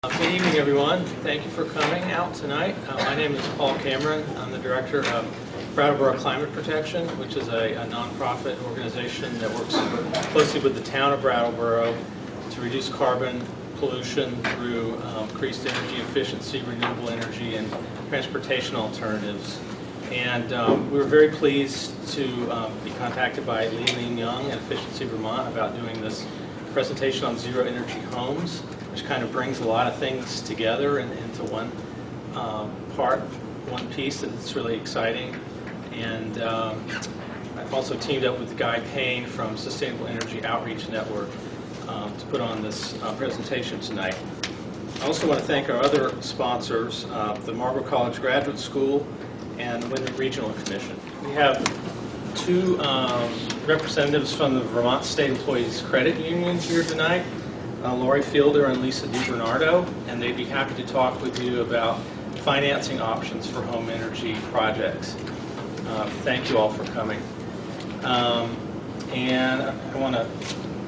Good evening, everyone. Thank you for coming out tonight. My name is Paul Cameron. I'm the director of Brattleboro Climate Protection, which is a nonprofit organization that works closely with the town of Brattleboro to reduce carbon pollution through increased energy efficiency, renewable energy, and transportation alternatives. And we were very pleased to be contacted by Ling at Efficiency Vermont about doing this presentation on zero energy homes, which kind of brings a lot of things together into one one piece that's really exciting. And I've also teamed up with Guy Payne from Sustainable Energy Outreach Network to put on this presentation tonight. I also want to thank our other sponsors, the Marlborough College Graduate School and the Wyndham Regional Commission. We have two representatives from the Vermont State Employees Credit Union here tonight, Lori Fielder and Lisa DiBernardo, and they'd be happy to talk with you about financing options for home energy projects. Thank you all for coming. And I want to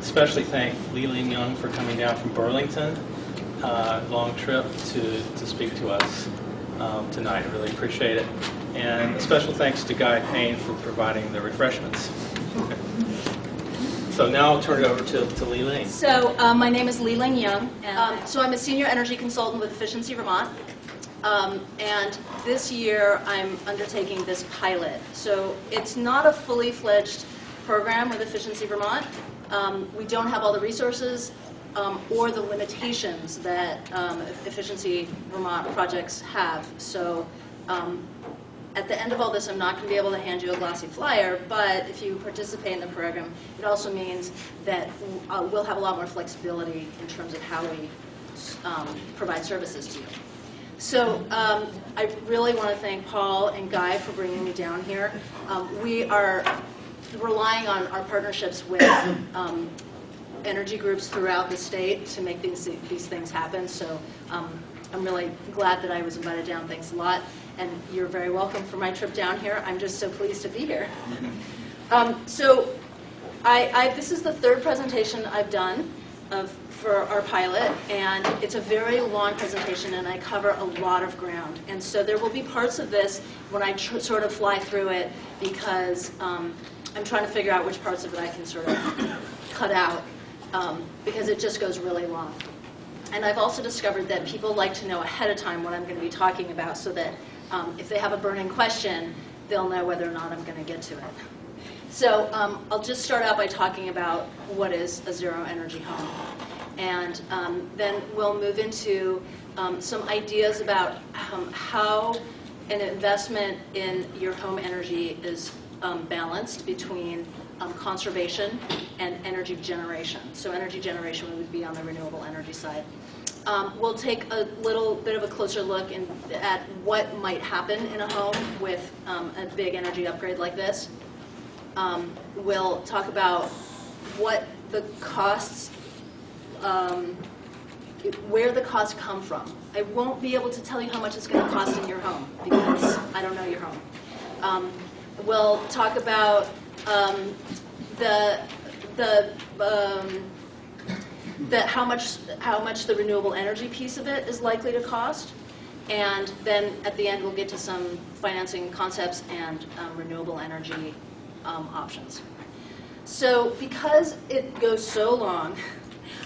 especially thank Ling for coming down from Burlington, long trip to speak to us tonight. I really appreciate it. And a special thanks to Guy Payne for providing the refreshments. So now I'll turn it over to Ling. So my name is Ling Young. So I'm a senior energy consultant with Efficiency Vermont. And this year I'm undertaking this pilot. So it's not a fully fledged program with Efficiency Vermont. We don't have all the resources or the limitations that Efficiency Vermont projects have. So at the end of all this, I'm not going to be able to hand you a glossy flyer, but if you participate in the program, it also means that we'll have a lot more flexibility in terms of how we provide services to you. So I really want to thank Paul and Guy for bringing me down here. We are relying on our partnerships with energy groups throughout the state to make these things happen. So I'm really glad that I was invited down. Thanks a lot. And you're very welcome for my trip down here. I'm just so pleased to be here. So this is the third presentation I've done for our pilot, and it's a very long presentation, and I cover a lot of ground. And so there will be parts of this when I sort of fly through it, because I'm trying to figure out which parts of it I can sort of cut out, because it just goes really long. And I've also discovered that people like to know ahead of time what I'm going to be talking about, so that if they have a burning question, they'll know whether or not I'm going to get to it. So I'll just start out by talking about what is a zero energy home. And then we'll move into some ideas about how an investment in your home energy is balanced between conservation and energy generation. So energy generation would be on the renewable energy side. We'll take a little bit of a closer look at what might happen in a home with a big energy upgrade like this. We'll talk about what the costs, where the costs come from. I won't be able to tell you how much it's going to cost in your home, because I don't know your home. We'll talk about how much the renewable energy piece of it is likely to cost, and then at the end we'll get to some financing concepts and renewable energy options. So because it goes so long,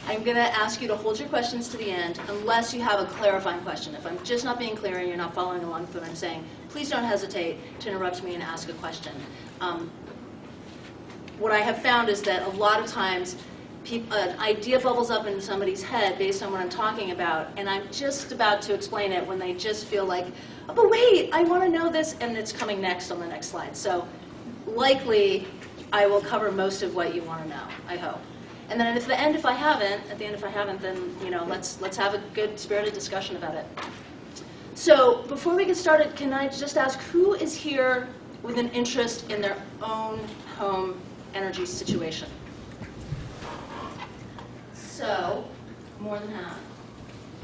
I'm going to ask you to hold your questions to the end unless you have a clarifying question. If I'm just not being clear and you're not following along with what I'm saying, please don't hesitate to interrupt me and ask a question. What I have found is that a lot of times an idea bubbles up in somebody's head based on what I'm talking about, and I'm just about to explain it when they just feel like, oh, but wait, I want to know this, and it's coming next on the next slide. So likely, I will cover most of what you want to know, I hope. And then at the end, if I haven't, then let's have a good spirited discussion about it. So before we get started, can I just ask, who is here with an interest in their own home energy situation? So, more than half.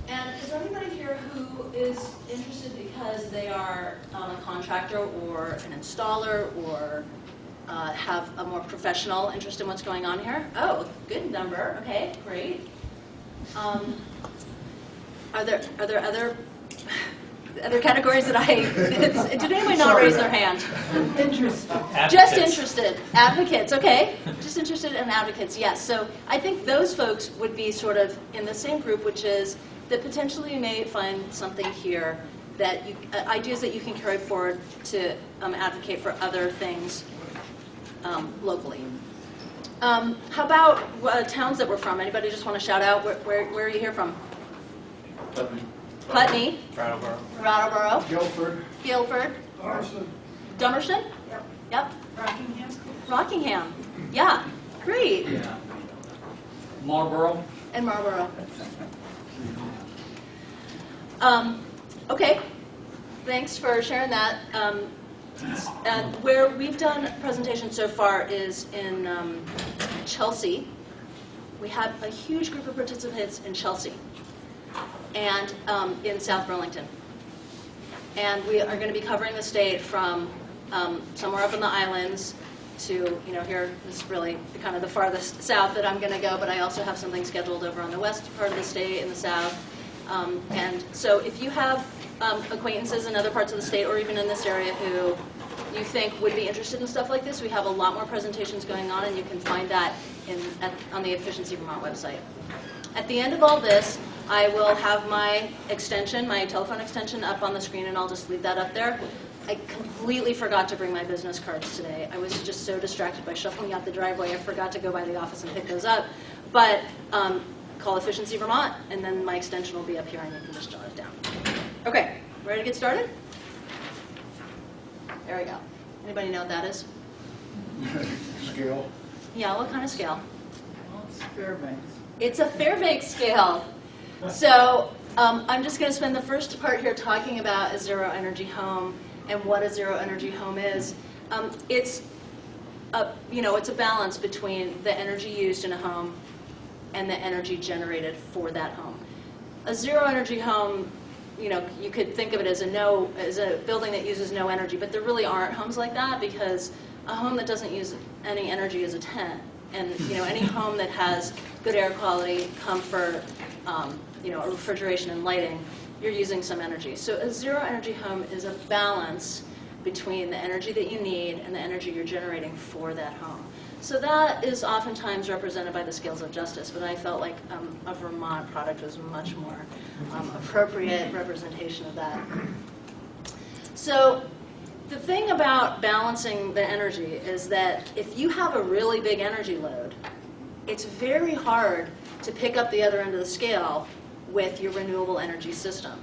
And is there anybody here who is interested because they are a contractor or an installer or have a more professional interest in what's going on here? Oh, good number. Okay, great. Are there other categories that did anyone not raise their hand? Interested. Just interested. Advocates, okay. Just interested in advocates, yes. So I think those folks would be sort of in the same group, which is that potentially you may find something here that ideas that you can carry forward to advocate for other things locally. How about towns that we're from? Anybody just want to shout out where are you here from? Putney. Brattleboro. Guilford. Dummerston? Yep. Rockingham. Yeah. Great. Yeah. Marlboro. And Marlboro. Okay. Thanks for sharing that. And where we've done presentations so far is in Chelsea. We had a huge group of participants in Chelsea and in South Burlington. And we are going to be covering the state from somewhere up in the islands to, here is really kind of the farthest south that I'm going to go, but I also have something scheduled over on the west part of the state in the south. And so if you have acquaintances in other parts of the state or even in this area who you think would be interested in stuff like this, we have a lot more presentations going on, and you can find that on the Efficiency Vermont website. At the end of all this, I will have my extension, my telephone extension, up on the screen, and I'll just leave that up there. I completely forgot to bring my business cards today. I was just so distracted by shuffling out the driveway, I forgot to go by the office and pick those up. But call Efficiency Vermont, and then my extension will be up here, and you can just jot it down. Okay, ready to get started? There we go. Anybody know what that is? Scale. Yeah, what kind of scale? Well, it's Fairbanks. It's a Fairbanks scale. So I'm just going to spend the first part here talking about a zero energy home and what a zero energy home is. It's a balance between the energy used in a home and the energy generated for that home. A zero energy home, you could think of it as a building that uses no energy, but there really aren't homes like that, because a home that doesn't use any energy is a tent. And any home that has good air quality, comfort, refrigeration and lighting, you're using some energy. So a zero energy home is a balance between the energy that you need and the energy you're generating for that home. So that is oftentimes represented by the scales of justice, but I felt like a Vermont product was a much more appropriate representation of that. So the thing about balancing the energy is that if you have a really big energy load, it's very hard to pick up the other end of the scale with your renewable energy system.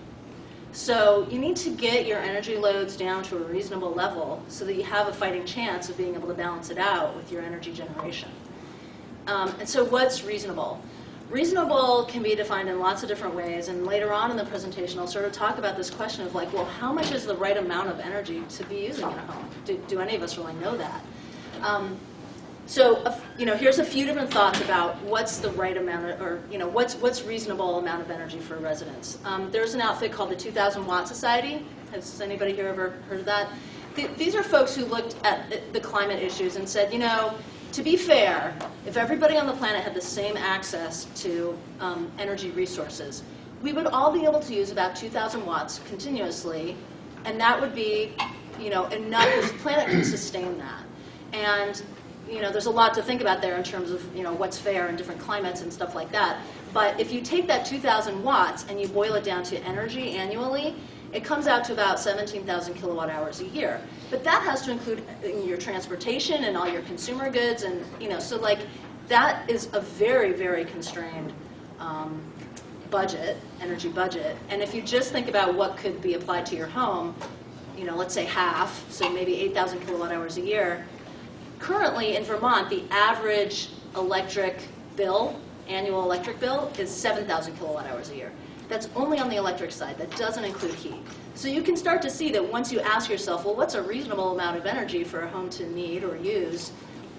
So you need to get your energy loads down to a reasonable level so that you have a fighting chance of being able to balance it out with your energy generation. And so what's reasonable? Reasonable can be defined in lots of different ways, and later on in the presentation I'll sort of talk about this question of well, how much is the right amount of energy to be using in a home? Do any of us really know that? Here's a few different thoughts about what's the right amount, what's reasonable amount of energy for residents. There's an outfit called the 2000 Watt Society. Has anybody here ever heard of that? These are folks who looked at the climate issues and said, to be fair, if everybody on the planet had the same access to energy resources, we would all be able to use about 2,000 watts continuously, and that would be, enough. The planet can sustain that. And there's a lot to think about there in terms of what's fair in different climates and stuff like that. But if you take that 2,000 watts and you boil it down to energy annually, it comes out to about 17,000 kilowatt hours a year. But that has to include your transportation and all your consumer goods, and so that is a very, very constrained energy budget. And if you just think about what could be applied to your home, let's say half, so maybe 8,000 kilowatt hours a year. Currently in Vermont, the average annual electric bill is 7,000 kilowatt hours a year. That's only on the electric side. That doesn't include heat. So you can start to see that once you ask yourself, well, what's a reasonable amount of energy for a home to need or use,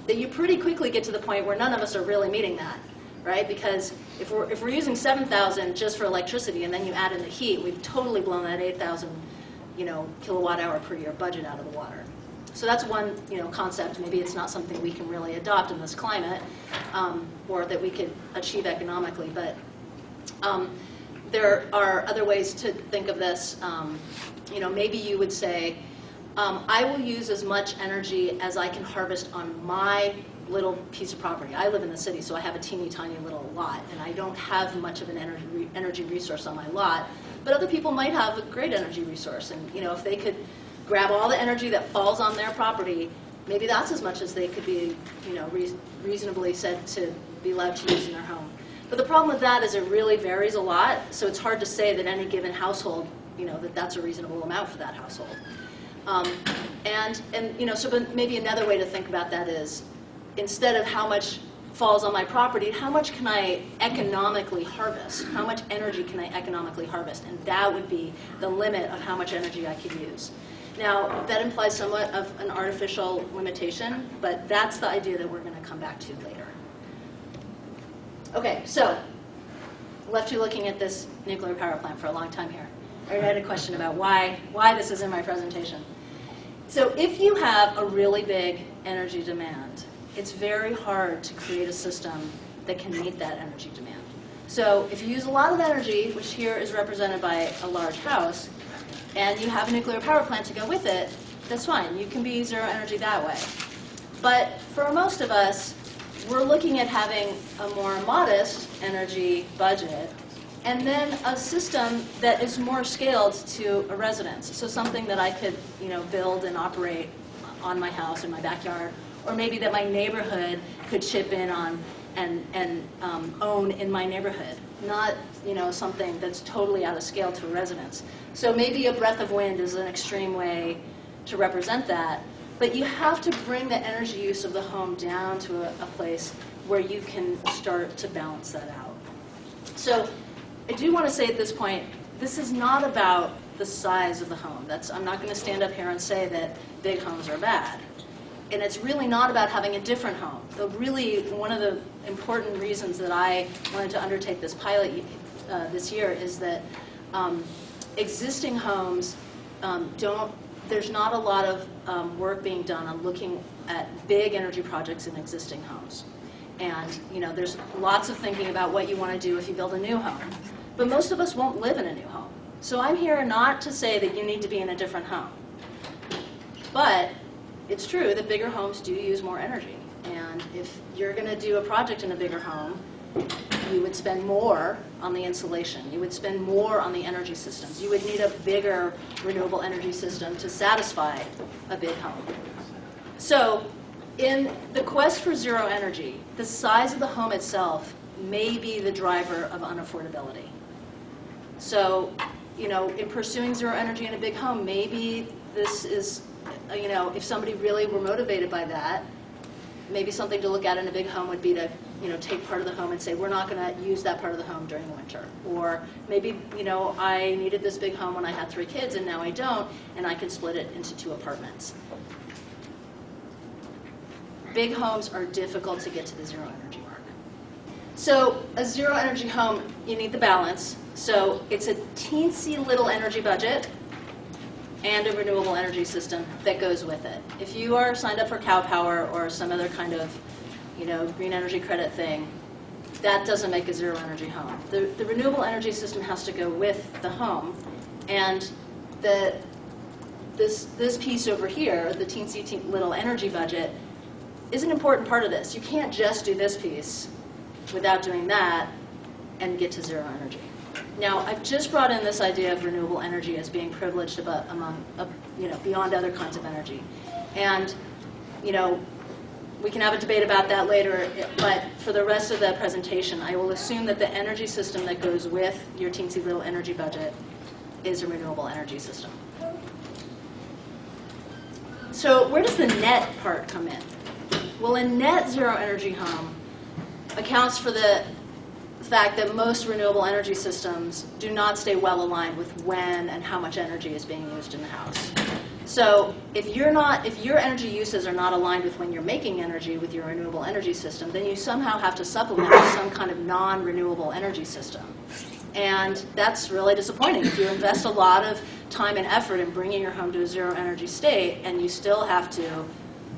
that you pretty quickly get to the point where none of us are really meeting that, right? Because if we're using 7,000 just for electricity and then you add in the heat, we've totally blown that 8,000 kilowatt hour per year budget out of the water. So that's one concept. Maybe it's not something we can really adopt in this climate, or that we could achieve economically. But There are other ways to think of this. You know, maybe you would say, I will use as much energy as I can harvest on my little piece of property. I live in the city, so I have a teeny tiny little lot, and I don't have much of an energy resource on my lot, but other people might have a great energy resource, and you know, if they could grab all the energy that falls on their property, maybe that's as much as they could be, you know, reasonably said to be allowed to use in their home. But the problem with that is it really varies a lot, so it's hard to say that any given household, you know, that that's a reasonable amount for that household. And you know, so but maybe another way to think about that is, instead of how much falls on my property, how much can I economically harvest? How much energy can I economically harvest? And that would be the limit of how much energy I could use. Now, that implies somewhat of an artificial limitation, but that's the idea that we're going to come back to later. Okay, so left you looking at this nuclear power plant for a long time here. I had a question about why this is in my presentation. So if you have a really big energy demand, it's very hard to create a system that can meet that energy demand. So if you use a lot of energy, which here is represented by a large house, and you have a nuclear power plant to go with it, that's fine. You can be zero energy that way. But for most of us, we're looking at having a more modest energy budget, and then a system that is more scaled to a residence. So something that I could, you know, build and operate on my house in my backyard, or maybe that my neighborhood could chip in on and own in my neighborhood. Not, you know, something that's totally out of scale to a residence. So maybe a breath of wind is an extreme way to represent that. But you have to bring the energy use of the home down to a place where you can start to balance that out. So I do want to say at this point, this is not about the size of the home. I'm not going to stand up here and say that big homes are bad. And it's really not about having a different home. Really, one of the important reasons that I wanted to undertake this pilot this year is that existing homes there's not a lot of work being done on looking at big energy projects in existing homes. And you know, there's lots of thinking about what you want to do if you build a new home. But most of us won't live in a new home. So I'm here not to say that you need to be in a different home. But it's true that bigger homes do use more energy. And if you're going to do a project in a bigger home, you would spend more on the insulation. You would spend more on the energy systems. You would need a bigger renewable energy system to satisfy a big home. So in the quest for zero energy, the size of the home itself may be the driver of unaffordability. So, you know, in pursuing zero energy in a big home, maybe this is, you know, if somebody really were motivated by that, maybe something to look at in a big home would be to, you know, take part of the home and say, we're not going to use that part of the home during the winter. Or maybe, you know, I needed this big home when I had 3 kids and now I don't, and I can split it into 2 apartments. Big homes are difficult to get to the zero energy mark. So a zero energy home, you need the balance. So it's a teensy little energy budget and a renewable energy system that goes with it. If you are signed up for Cow Power or some other kind of, you know, green energy credit thing, that doesn't make a zero energy home. The renewable energy system has to go with the home, and this piece over here, the teensy little energy budget, is an important part of this. You can't just do this piece without doing that and get to zero energy. Now, I've just brought in this idea of renewable energy as being privileged beyond other kinds of energy. And, you know, we can have a debate about that later, but for the rest of the presentation, I will assume that the energy system that goes with your teensy little energy budget is a renewable energy system. So where does the net part come in? Well, a net zero energy home accounts for the fact that most renewable energy systems do not stay well aligned with when and how much energy is being used in the house. So if your energy uses are not aligned with when you're making energy with your renewable energy system, then you somehow have to supplement with some kind of non-renewable energy system. And that's really disappointing. If you invest a lot of time and effort in bringing your home to a zero energy state and you still have to,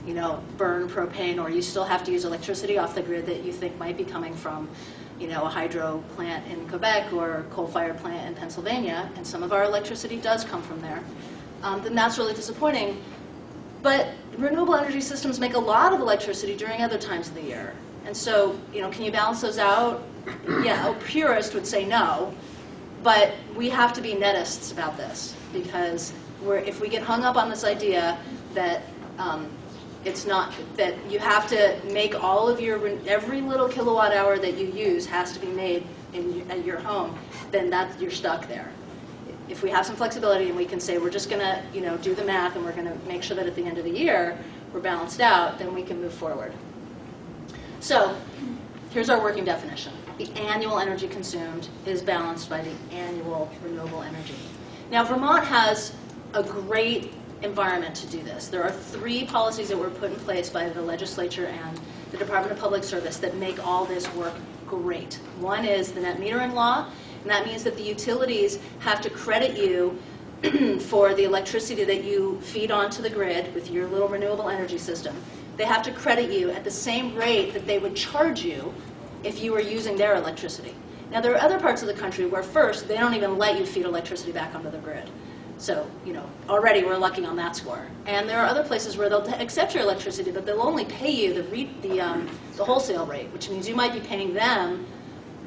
you know, burn propane, or you still have to use electricity off the grid that you think might be coming from a hydro plant in Quebec or a coal-fired plant in Pennsylvania, and some of our electricity does come from there, then that's really disappointing. But renewable energy systems make a lot of electricity during other times of the year. And so, can you balance those out? Yeah, a purist would say no, but we have to be netists about this, because if we get hung up on this idea that it's not, that you have to make all of every little kilowatt hour that you use has to be made at your home, then you're stuck there. If we have some flexibility and we can say we're just going to do the math and we're going to make sure that at the end of the year we're balanced out, then we can move forward. So here's our working definition. The annual energy consumed is balanced by the annual renewable energy. Now Vermont has a great environment to do this. There are 3 policies that were put in place by the legislature and the Department of Public Service that make all this work great. One is the net metering law, and that means that the utilities have to credit you for the electricity that you feed onto the grid with your little renewable energy system. They have to credit you at the same rate that they would charge you if you were using their electricity. Now there are other parts of the country where first they don't even let you feed electricity back onto the grid. So, already we're lucky on that score. And there are other places where they'll accept your electricity, but they'll only pay you the wholesale rate, which means you might be paying them,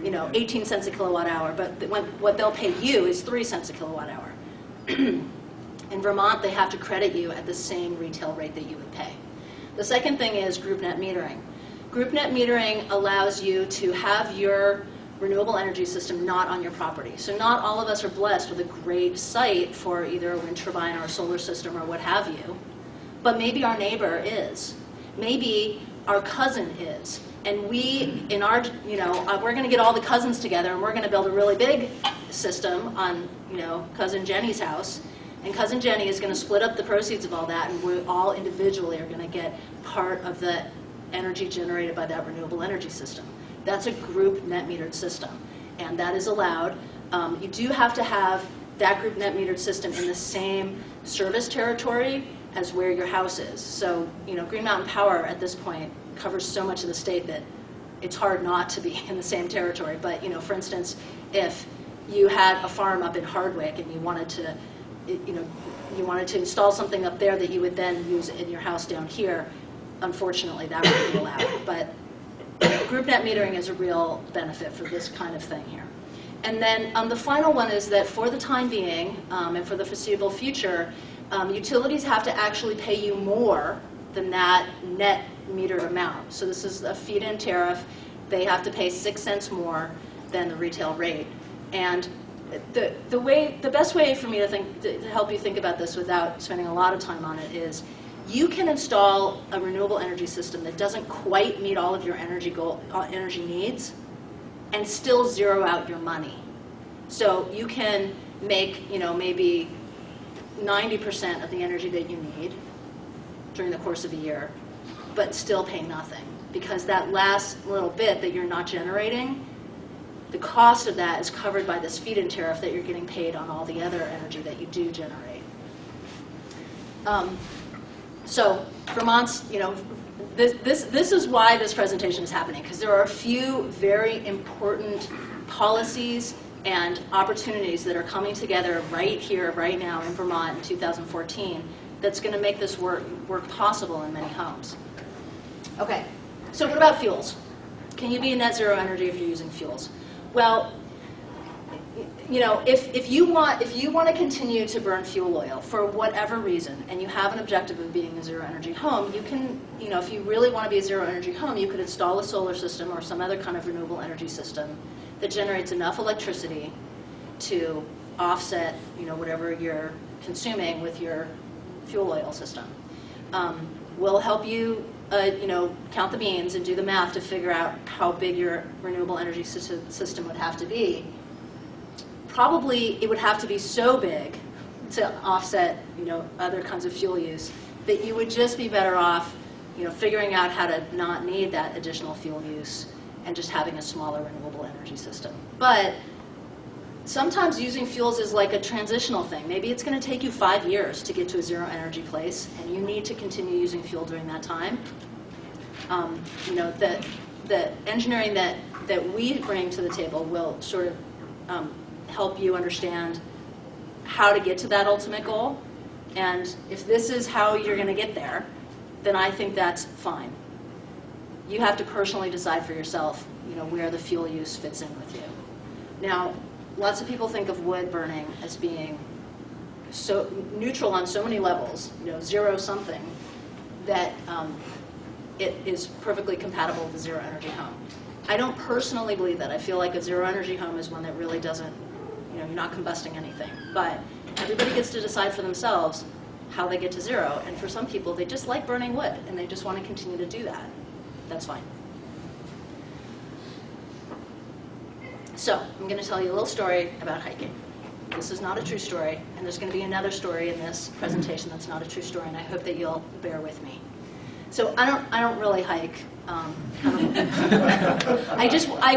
18 cents a kilowatt hour, but what they'll pay you is 3 cents a kilowatt hour. In Vermont, they have to credit you at the same retail rate that you would pay. The second thing is group net metering. Group net metering allows you to have your renewable energy system not on your property. So not all of us are blessed with a great site for either a wind turbine or a solar system or what have you, but maybe our neighbor is. Maybe our cousin is. And we, we're going to get all the cousins together and we're going to build a really big system on, Cousin Jenny's house. And Cousin Jenny is going to split up the proceeds of all that, and we all individually are going to get part of the energy generated by that renewable energy system. That's a group net metered system, and that is allowed. You do have to have that group net metered system in the same service territory as where your house is. So, Green Mountain Power at this point covers so much of the state that it's hard not to be in the same territory. But, for instance, if you had a farm up in Hardwick and you wanted to install something up there that you would then use in your house down here, unfortunately that wouldn't be allowed. But group net metering is a real benefit for this kind of thing here. And then the final one is that for the time being and for the foreseeable future, utilities have to actually pay you more than that net meter amount. So this is a feed-in tariff. They have to pay 6 cents more than the retail rate. And the best way for me to help you think about this without spending a lot of time on it is you can install a renewable energy system that doesn't quite meet all of your energy needs and still zero out your money. So you can make, maybe 90% of the energy that you need during the course of a year, but still pay nothing, because that last little bit that you're not generating, the cost of that is covered by this feed-in tariff that you're getting paid on all the other energy that you do generate. So Vermont's, this is why this presentation is happening, because there are a few very important policies and opportunities that are coming together right here, right now in Vermont in 2014 that's going to make this work possible in many homes. Okay, so what about fuels? Can you be a net zero energy if you're using fuels? Well, if you want to continue to burn fuel oil for whatever reason, and you have an objective of being a zero energy home, you can, if you really want to be a zero energy home, you could install a solar system or some other kind of renewable energy system that generates enough electricity to offset, whatever you're consuming with your fuel oil system. We'll help you count the beans and do the math to figure out how big your renewable energy system would have to be. Probably it would have to be so big to offset, other kinds of fuel use that you would just be better off, figuring out how to not need that additional fuel use and just having a smaller renewable energy system. But sometimes using fuels is like a transitional thing. Maybe it's going to take you 5 years to get to a zero energy place, and you need to continue using fuel during that time. the engineering that we bring to the table will sort of help you understand how to get to that ultimate goal. And if this is how you're going to get there, then I think that's fine. You have to personally decide for yourself, where the fuel use fits in with you. Now, lots of people think of wood burning as being so neutral on so many levels, zero something, that it is perfectly compatible with a zero energy home. I don't personally believe that. I feel like a zero energy home is one that really doesn't, you're not combusting anything. But everybody gets to decide for themselves how they get to zero. And for some people, they just like burning wood, and they just want to continue to do that. That's fine. So I'm going to tell you a little story about hiking. This is not a true story, and there's going to be another story in this presentation that's not a true story, and I hope that you'll bear with me. So I don't really hike. I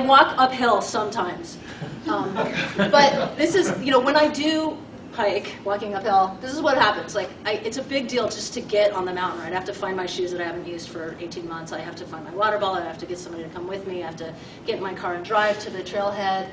walk uphill sometimes. But this is, when I do hike, walking uphill, this is what happens. It's a big deal just to get on the mountain, right? I have to find my shoes that I haven't used for 18 months. I have to find my water bottle. I have to get somebody to come with me. I have to get in my car and drive to the trailhead.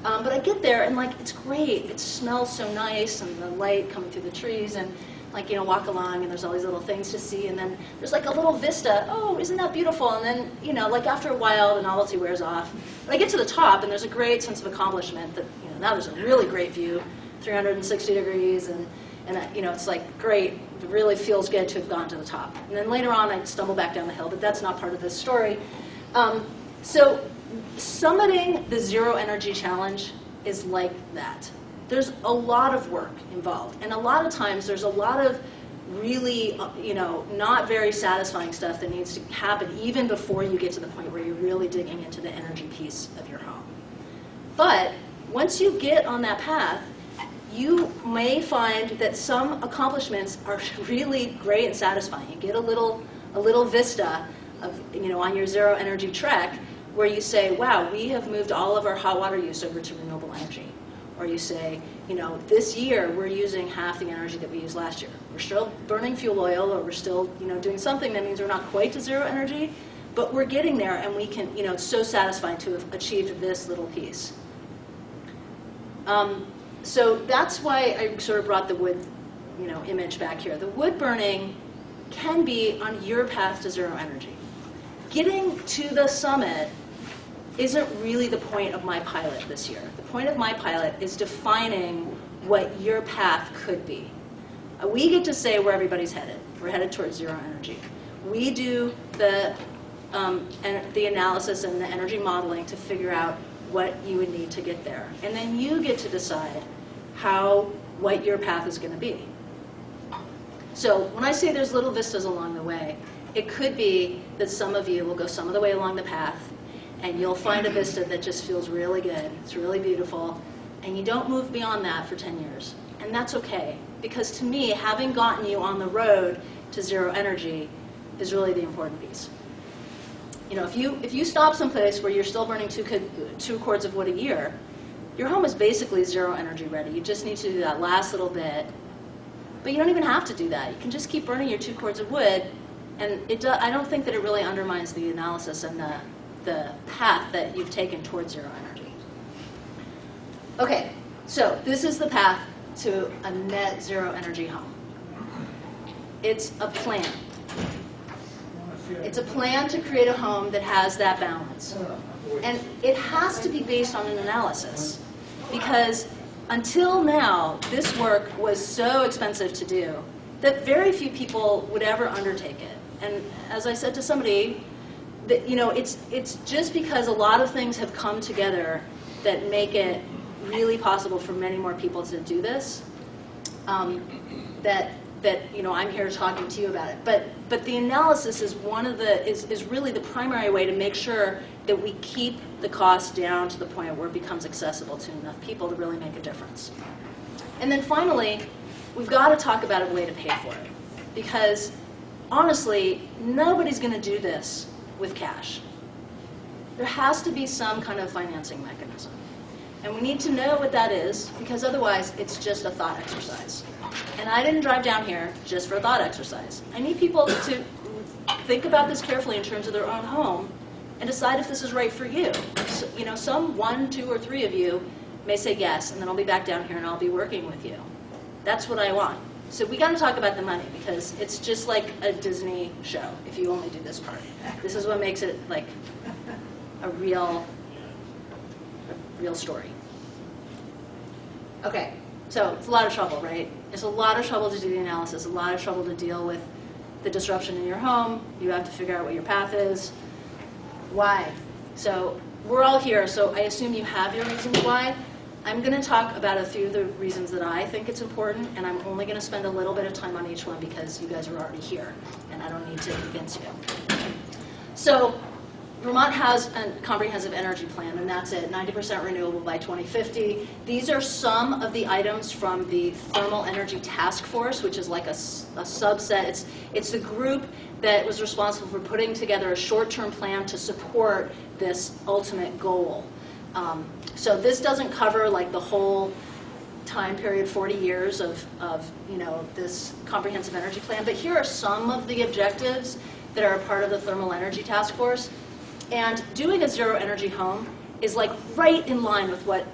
But I get there, and it's great. It smells so nice, and the light coming through the trees, and walk along, and there's all these little things to see, and then there's a little vista. Oh, isn't that beautiful? And then, after a while, the novelty wears off. But I get to the top, and there's a great sense of accomplishment that, now there's a really great view, 360 degrees, and it's great. It really feels good to have gone to the top. And then later on, I stumble back down the hill, but that's not part of this story. So summiting the Zero Energy Challenge is like that. There's a lot of work involved, and a lot of times there's a lot of really, not very satisfying stuff that needs to happen even before you get to the point where you're really digging into the energy piece of your home. But once you get on that path, you may find that some accomplishments are really great and satisfying. You get a little vista of, on your zero energy trek where you say, wow, we have moved all of our hot water use over to renewable energy. Or you say, this year we're using half the energy that we used last year. We're still burning fuel oil, or we're still, doing something that means we're not quite to zero energy, but we're getting there, and we can, it's so satisfying to have achieved this little piece. So that's why I sort of brought the wood, image back here. The wood burning can be on your path to zero energy. Getting to the summit isn't really the point of my pilot this year. The point of my pilot is defining what your path could be. We get to say where everybody's headed. We're headed towards zero energy. We do the analysis and the energy modeling to figure out what you would need to get there. And then you get to decide what your path is going to be. So when I say there's little vistas along the way, it could be that some of you will go some of the way along the path, and you'll find a vista that just feels really good, it's really beautiful, and you don't move beyond that for 10 years. And that's okay, because to me, having gotten you on the road to zero energy is really the important piece. If you stop someplace where you're still burning 2 cords of wood a year, your home is basically zero energy ready. You just need to do that last little bit. But you don't even have to do that. You can just keep burning your 2 cords of wood, and I don't think that it really undermines the analysis and the path that you've taken towards zero energy. Okay, so this is the path to a net zero energy home. It's a plan. It's a plan to create a home that has that balance. And it has to be based on an analysis, because until now, this work was so expensive to do that very few people would ever undertake it. And as I said to somebody, that, it's just because a lot of things have come together that make it really possible for many more people to do this, that I'm here talking to you about it. But the analysis is is really the primary way to make sure that we keep the cost down to the point where it becomes accessible to enough people to really make a difference. And then finally, we've got to talk about a way to pay for it, because honestly, nobody's going to do this with cash. There has to be some kind of financing mechanism. And we need to know what that is, because otherwise it's just a thought exercise. And I didn't drive down here just for a thought exercise. I need people to think about this carefully in terms of their own home and decide if this is right for you. So, you know, some 1, 2, or 3 of you may say yes, and then I'll be back down here and I'll be working with you. That's what I want. So we got to talk about the money, because it's just like a Disney show if you only do this part. This is what makes it like a real story. Okay, so it's a lot of trouble, right? It's a lot of trouble to do the analysis, a lot of trouble to deal with the disruption in your home. You have to figure out what your path is. Why? So we're all here, so I assume you have your reasons why. I'm going to talk about a few of the reasons that I think it's important, and I'm only going to spend a little bit of time on each one because you guys are already here, and I don't need to convince you. So Vermont has a comprehensive energy plan, and that's it, 90% renewable by 2050. These are some of the items from the Thermal Energy Task Force, which is like a subset. It's the group that was responsible for putting together a short-term plan to support this ultimate goal. So this doesn't cover like the whole time period, 40 years of you know, this comprehensive energy plan, but here are some of the objectives that are a part of the Thermal Energy Task Force. And doing a zero energy home is like right in line with what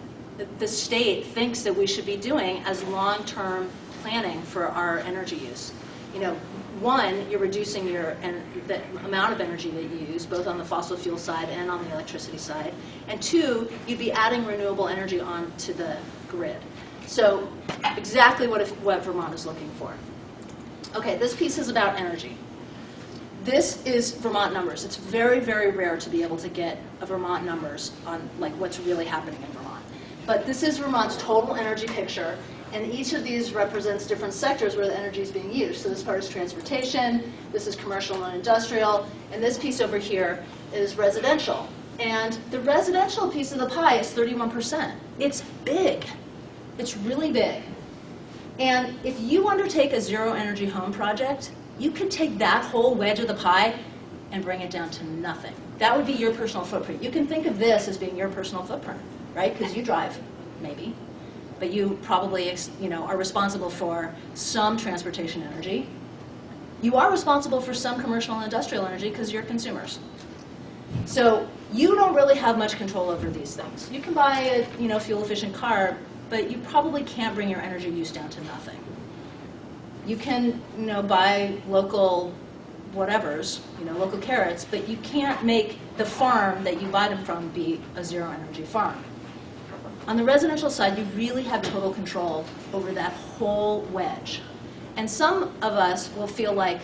the state thinks that we should be doing as long-term planning for our energy use. You know, one, you're reducing the amount of energy that you use, both on the fossil fuel side and on the electricity side. And two, you'd be adding renewable energy onto the grid. So exactly what Vermont is looking for. Okay, this piece is about energy. This is Vermont numbers. It's very, very rare to be able to get a Vermont numbers on like what's really happening in Vermont. But this is Vermont's total energy picture, and each of these represents different sectors where the energy is being used. So this part is transportation, this is commercial and industrial, and this piece over here is residential. And the residential piece of the pie is 31%. It's big. It's really big. And if you undertake a zero energy home project, you could take that whole wedge of the pie and bring it down to nothing. That would be your personal footprint. You can think of this as being your personal footprint, right? Because you drive, maybe, but you probably, you know, are responsible for some transportation energy. You are responsible for some commercial and industrial energy because you're consumers. So you don't really have much control over these things. You can buy a, you know, fuel-efficient car, but you probably can't bring your energy use down to nothing. You can, you know, buy local whatevers, you know, local carrots, but you can't make the farm that you buy them from be a zero energy farm. On the residential side, you really have total control over that whole wedge. And some of us will feel like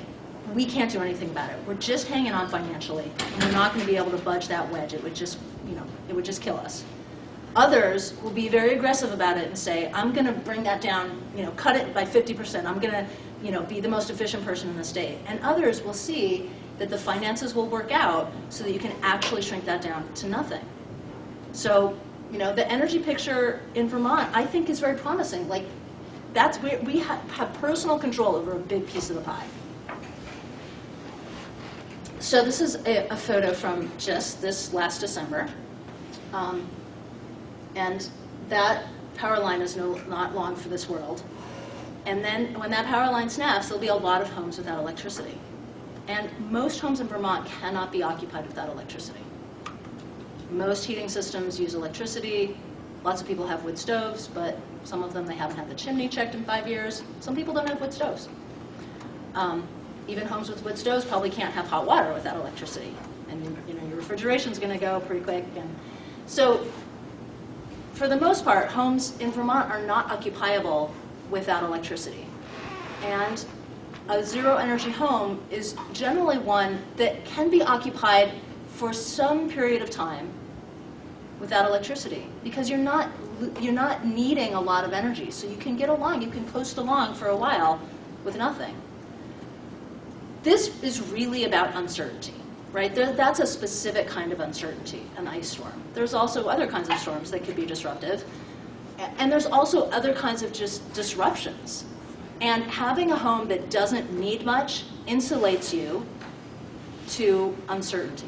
we can't do anything about it. We're just hanging on financially, and we're not going to be able to budge that wedge. It would just, you know, it would just kill us. Others will be very aggressive about it and say, I'm going to bring that down, you know, cut it by 50%. I'm going to, you know, be the most efficient person in the state. And others will see that the finances will work out so that you can actually shrink that down to nothing. So, you know, the energy picture in Vermont, I think, is very promising. Like, that's where we have personal control over a big piece of the pie. So this is a photo from just this last December. And that power line is not long for this world. And then when that power line snaps, there'll be a lot of homes without electricity. And most homes in Vermont cannot be occupied without electricity. Most heating systems use electricity. Lots of people have wood stoves, but some of them, they haven't had the chimney checked in 5 years. Some people don't have wood stoves. Even homes with wood stoves probably can't have hot water without electricity. And you know, your refrigeration's going to go pretty quick. And so for the most part, homes in Vermont are not occupiable without electricity. And a zero energy home is generally one that can be occupied for some period of time without electricity, because you're not needing a lot of energy. So you can get along, you can coast along for a while with nothing. This is really about uncertainty, right? That's a specific kind of uncertainty, an ice storm. There's also other kinds of storms that could be disruptive. And there's also other kinds of just disruptions. And having a home that doesn't need much insulates you to uncertainty.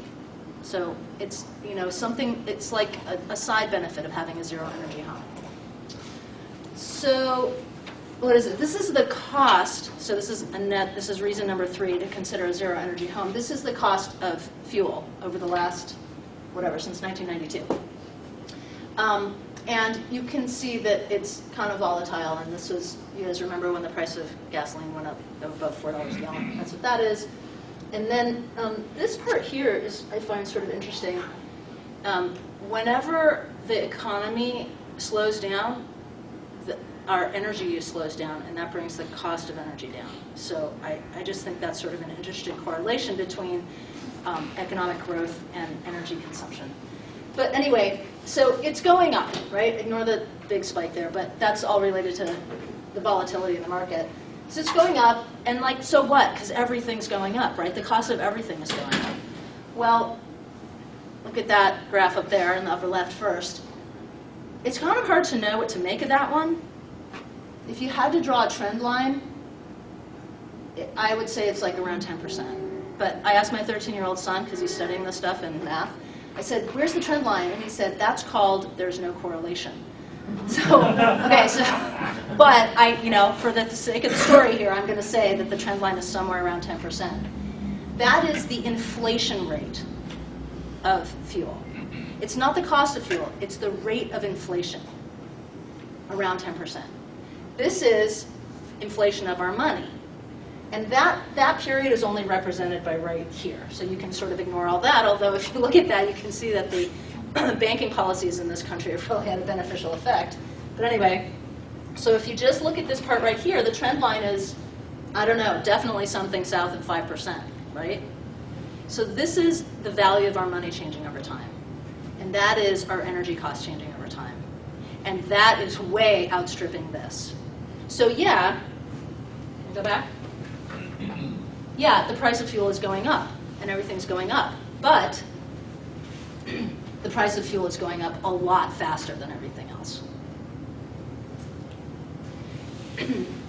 So it's, you know, something, it's like a side benefit of having a zero energy home. So what is it? This is the cost. So this is a net. This is reason number 3 to consider a zero energy home. This is the cost of fuel over the last, whatever, since 1992. And you can see that it's kind of volatile. And this was, you guys remember when the price of gasoline went up above $4 a gallon. That's what that is. And then this part here is, I find sort of interesting. Whenever the economy slows down, our energy use slows down, and that brings the cost of energy down. So I just think that's sort of an interesting correlation between economic growth and energy consumption. But anyway, so it's going up, right? Ignore the big spike there, but that's all related to the volatility in the market. So it's going up, and like, so what? Because everything's going up, right? The cost of everything is going up. Well, look at that graph up there in the upper left first. It's kind of hard to know what to make of that one. If you had to draw a trend line, I would say it's like around 10%. But I asked my 13-year-old son, because he's studying this stuff in math, I said, where's the trend line? And he said, that's called there's no correlation. So, okay, so, but for the sake of the story here, I'm going to say that the trend line is somewhere around 10%. That is the inflation rate of fuel. It's not the cost of fuel, it's the rate of inflation, around 10%. This is inflation of our money. And that period is only represented by right here. So you can sort of ignore all that, although if you look at that, you can see that the banking policies in this country have really had a beneficial effect. But anyway, so if you just look at this part right here, the trend line is, I don't know, definitely something south of 5%, right? So this is the value of our money changing over time. And that is our energy costs changing over time. And that is way outstripping this. So yeah, go back. Yeah, the price of fuel is going up, and everything's going up. But the price of fuel is going up a lot faster than everything else.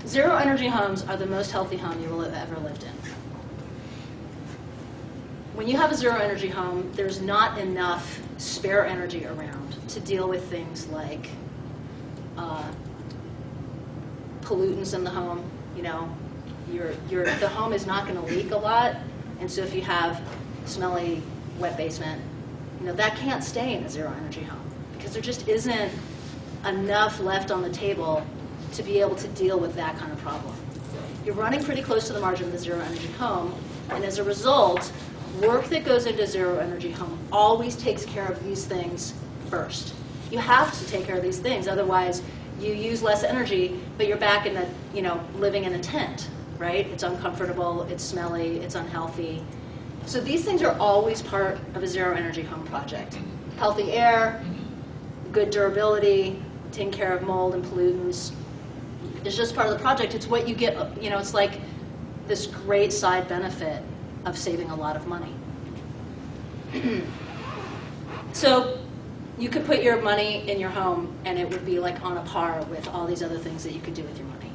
Zero energy homes are the most healthy home you will have ever lived in. When you have a zero energy home, there's not enough spare energy around to deal with things like pollutants in the home. The home is not going to leak a lot, and so if you have smelly, wet basement, that can't stay in a zero energy home because there just isn't enough left on the table to be able to deal with that kind of problem. You're running pretty close to the margin of the zero energy home, and as a result, work that goes into zero energy home always takes care of these things first. You have to take care of these things, otherwise you use less energy, but you're back in living in a tent, right? It's uncomfortable, it's smelly, it's unhealthy. So these things are always part of a zero energy home project. Healthy air, good durability, taking care of mold and pollutants. It's just part of the project. It's what you get, it's like this great side benefit of saving a lot of money. So you could put your money in your home and it would be like on a par with all these other things that you could do with your money.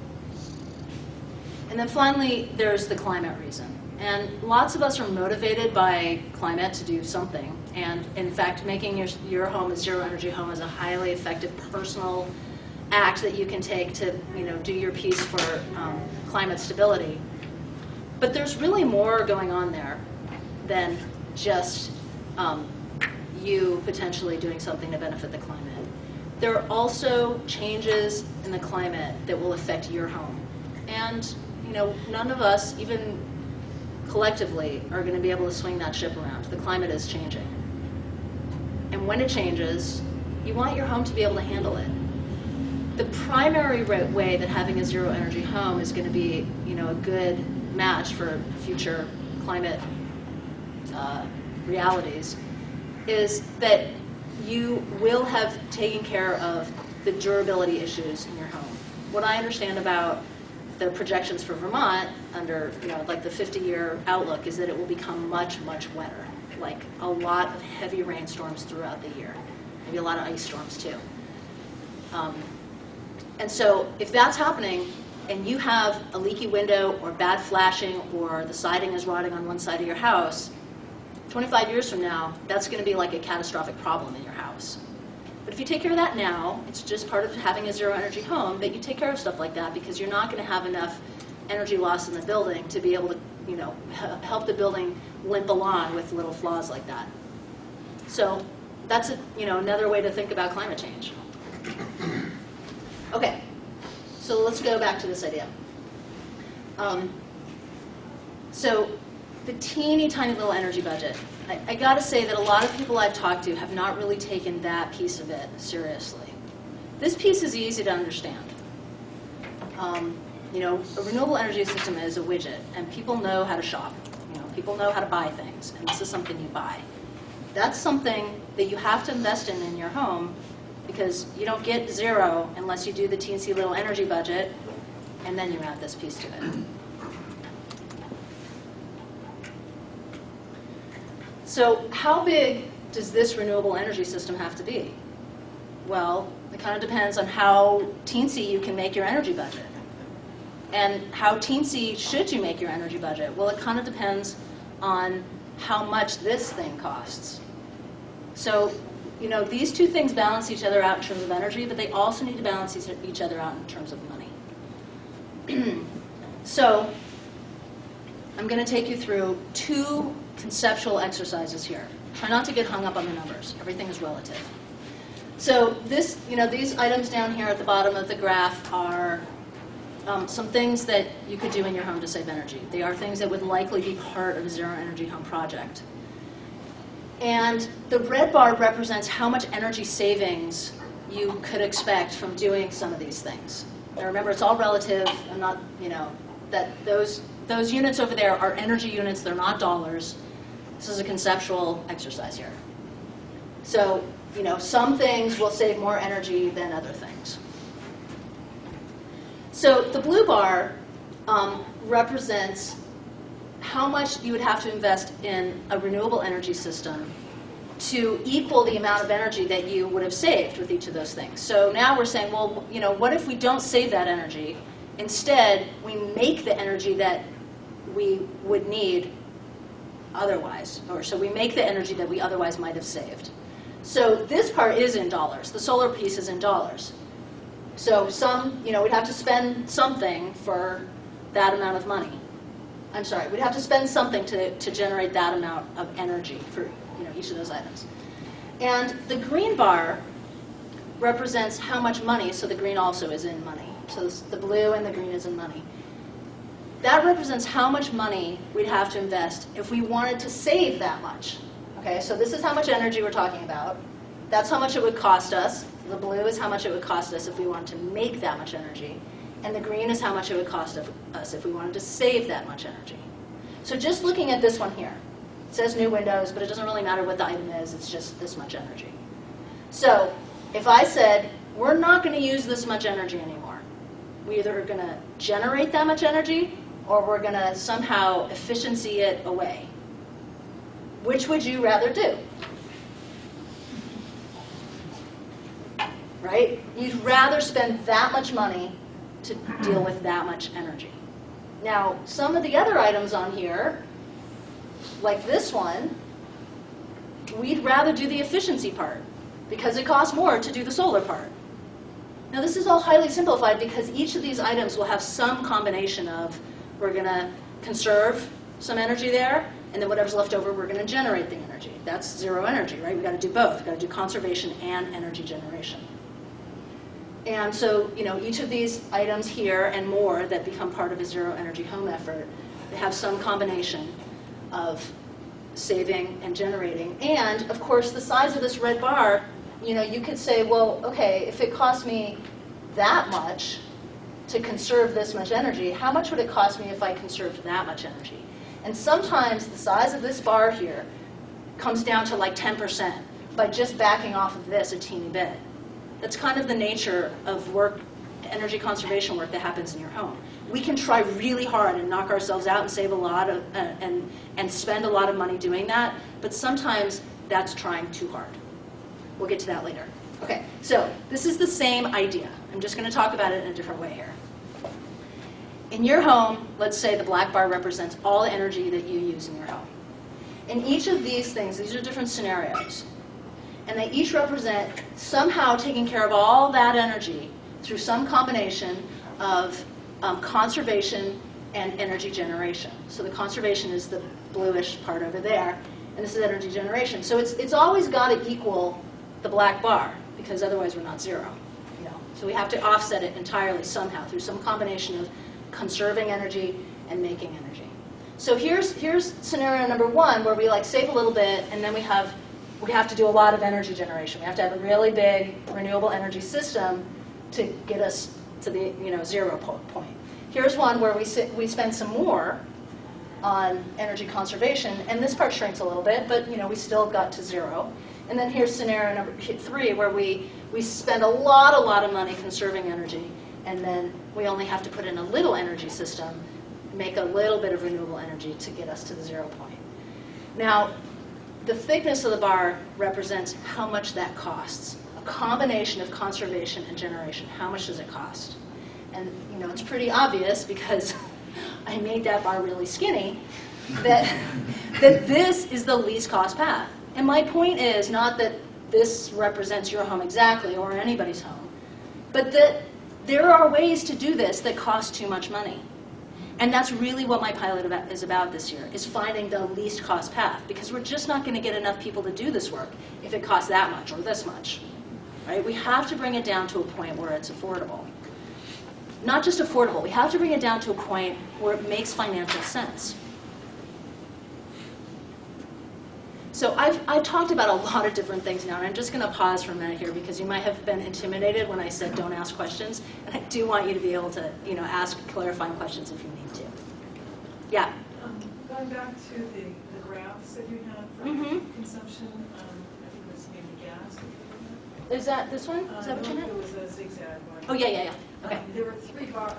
And then finally, there's the climate reason. And lots of us are motivated by climate to do something. And in fact, making your home a zero energy home is a highly effective personal act that you can take to do your piece for climate stability. But there's really more going on there than just you potentially doing something to benefit the climate. There are also changes in the climate that will affect your home. And none of us, even collectively, are going to be able to swing that ship around. The climate is changing. And when it changes, you want your home to be able to handle it. The primary way that having a zero energy home is going to be a good match for future climate realities is that you will have taken care of the durability issues in your home. What I understand about the projections for Vermont under like the 50-year outlook is that it will become much, much wetter, like a lot of heavy rainstorms throughout the year, maybe a lot of ice storms too. And so if that's happening and you have a leaky window or bad flashing or the siding is rotting on one side of your house, 25 years from now, that's going to be like a catastrophic problem in your house. But if you take care of that now, it's just part of having a zero energy home that you take care of stuff like that, because you're not going to have enough energy loss in the building to be able to, you know, help the building limp along with little flaws like that. So that's another way to think about climate change. Okay, so let's go back to this idea. So the teeny tiny little energy budget. I got to say that a lot of people I've talked to have not really taken that piece of it seriously. This piece is easy to understand. You know, a renewable energy system is a widget, and people know how to shop. You know, people know how to buy things, and this is something you buy. That's something that you have to invest in your home, because you don't get zero unless you do the teensy little energy budget, and then you add this piece to it. So how big does this renewable energy system have to be? Well, it kind of depends on how teensy you can make your energy budget. And how teensy should you make your energy budget? Well, it kind of depends on how much this thing costs. So, you know, these two things balance each other out in terms of energy, but they also need to balance each other out in terms of money. So, I'm going to take you through two conceptual exercises here. Try not to get hung up on the numbers. Everything is relative. So this, you know, these items down here at the bottom of the graph are some things that you could do in your home to save energy. They are things that would likely be part of a zero energy home project. And the red bar represents how much energy savings you could expect from doing some of these things. Now remember, it's all relative. I'm not, you know, that those units over there are energy units. They're not dollars. This is a conceptual exercise here. So, you know, some things will save more energy than other things. So the blue bar represents how much you would have to invest in a renewable energy system to equal the amount of energy that you would have saved with each of those things. So now we're saying, well, you know, what if we don't save that energy? Instead, we make the energy that we would need otherwise, or so we make the energy that we otherwise might have saved. So this part is in dollars. The solar piece is in dollars. So you know, we'd have to spend something for that amount of money. I'm sorry, we'd have to spend something to generate that amount of energy for, you know, each of those items. And the green bar represents how much money, so the green also is in money. So the blue and the green is in money. That represents how much money we'd have to invest if we wanted to save that much. Okay, so this is how much energy we're talking about. That's how much it would cost us. The blue is how much it would cost us if we wanted to make that much energy. And the green is how much it would cost us if we wanted to save that much energy. So just looking at this one here, it says new windows, but it doesn't really matter what the item is. It's just this much energy. So if I said, we're not going to use this much energy anymore, we either are going to generate that much energy or we're going to somehow efficiency it away. Which would you rather do? Right? You'd rather spend that much money to deal with that much energy. Now, some of the other items on here, like this one, we'd rather do the efficiency part because it costs more to do the solar part. Now, this is all highly simplified because each of these items will have some combination of we're going to conserve some energy there, and then whatever's left over, we're going to generate the energy. That's zero energy, right? We've got to do both. We've got to do conservation and energy generation. And so, you know, each of these items here and more that become part of a zero energy home effort, they have some combination of saving and generating. And, of course, the size of this red bar, you know, you could say, well, okay, if it costs me that much to conserve this much energy, how much would it cost me if I conserved that much energy? And sometimes the size of this bar here comes down to like 10% by just backing off of this a teeny bit. That's kind of the nature of work, energy conservation work that happens in your home. We can try really hard and knock ourselves out and save a lot of, and spend a lot of money doing that, but sometimes that's trying too hard. We'll get to that later. Okay, so this is the same idea. I'm just going to talk about it in a different way here. In your home, let's say the black bar represents all the energy that you use in your home. In each of these things, these are different scenarios. And they each represent somehow taking care of all that energy through some combination of conservation and energy generation. So the conservation is the bluish part over there, and this is energy generation. So it's always got to equal the black bar, because otherwise we're not zero. You know? So we have to offset it entirely somehow through some combination of conserving energy and making energy. So here's scenario number one, where we like save a little bit, and then we have to do a lot of energy generation. We have to have a really big renewable energy system to get us to the zero point. Here's one where we spend some more on energy conservation, and this part shrinks a little bit, but we still got to zero. And then here's scenario number 3, where we spend a lot of money conserving energy, and then we only have to put in a little energy system, make a little bit of renewable energy to get us to the 0 point. Now, the thickness of the bar represents how much that costs. A combination of conservation and generation. How much does it cost? And it's pretty obvious, because I made that bar really skinny, that this is the least cost path. And my point is not that this represents your home exactly, or anybody's home, but that there are ways to do this that cost too much money. And that's really what my pilot is about this year, is finding the least cost path, because we're just not going to get enough people to do this work if it costs that much or this much. Right? We have to bring it down to a point where it's affordable. Not just affordable, we have to bring it down to a point where it makes financial sense. So I've talked about a lot of different things now, and I'm just going to pause for a minute here, because you might have been intimidated when I said don't ask questions, and I do want you to be able to ask clarifying questions if you need to. Yeah? Going back to the graphs that you had for consumption, I think it was maybe gas. Is that this one? Is that what you meant? It was a zigzag one. Oh, yeah. Okay. There were three graphs,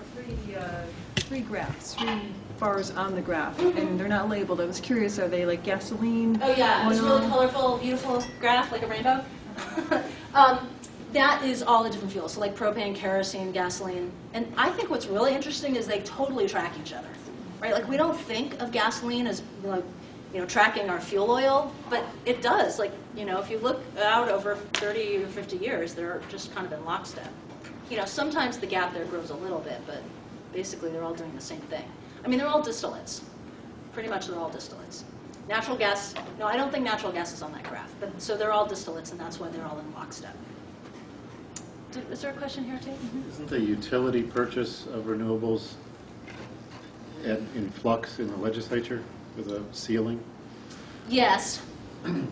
3 bars on the graph, and they're not labeled. I was curious, are they like gasoline? Oh yeah, oil? it's really colorful, beautiful graph, like a rainbow. That is all the different fuels, so like propane, kerosene, gasoline. And I think what's really interesting is they totally track each other, right? Like we don't think of gasoline as like, tracking our fuel oil, but it does. Like, if you look out over 30 or 50 years, they're just kind of in lockstep. Sometimes the gap there grows a little bit, but basically they're all doing the same thing. I mean, they're all distillates. Pretty much they're all distillates. Natural gas, no, I don't think natural gas is on that graph, but so they're all distillates, and that's why they're all in lockstep. Is there a question here, too? Isn't the utility purchase of renewables in flux in the legislature with a ceiling? Yes,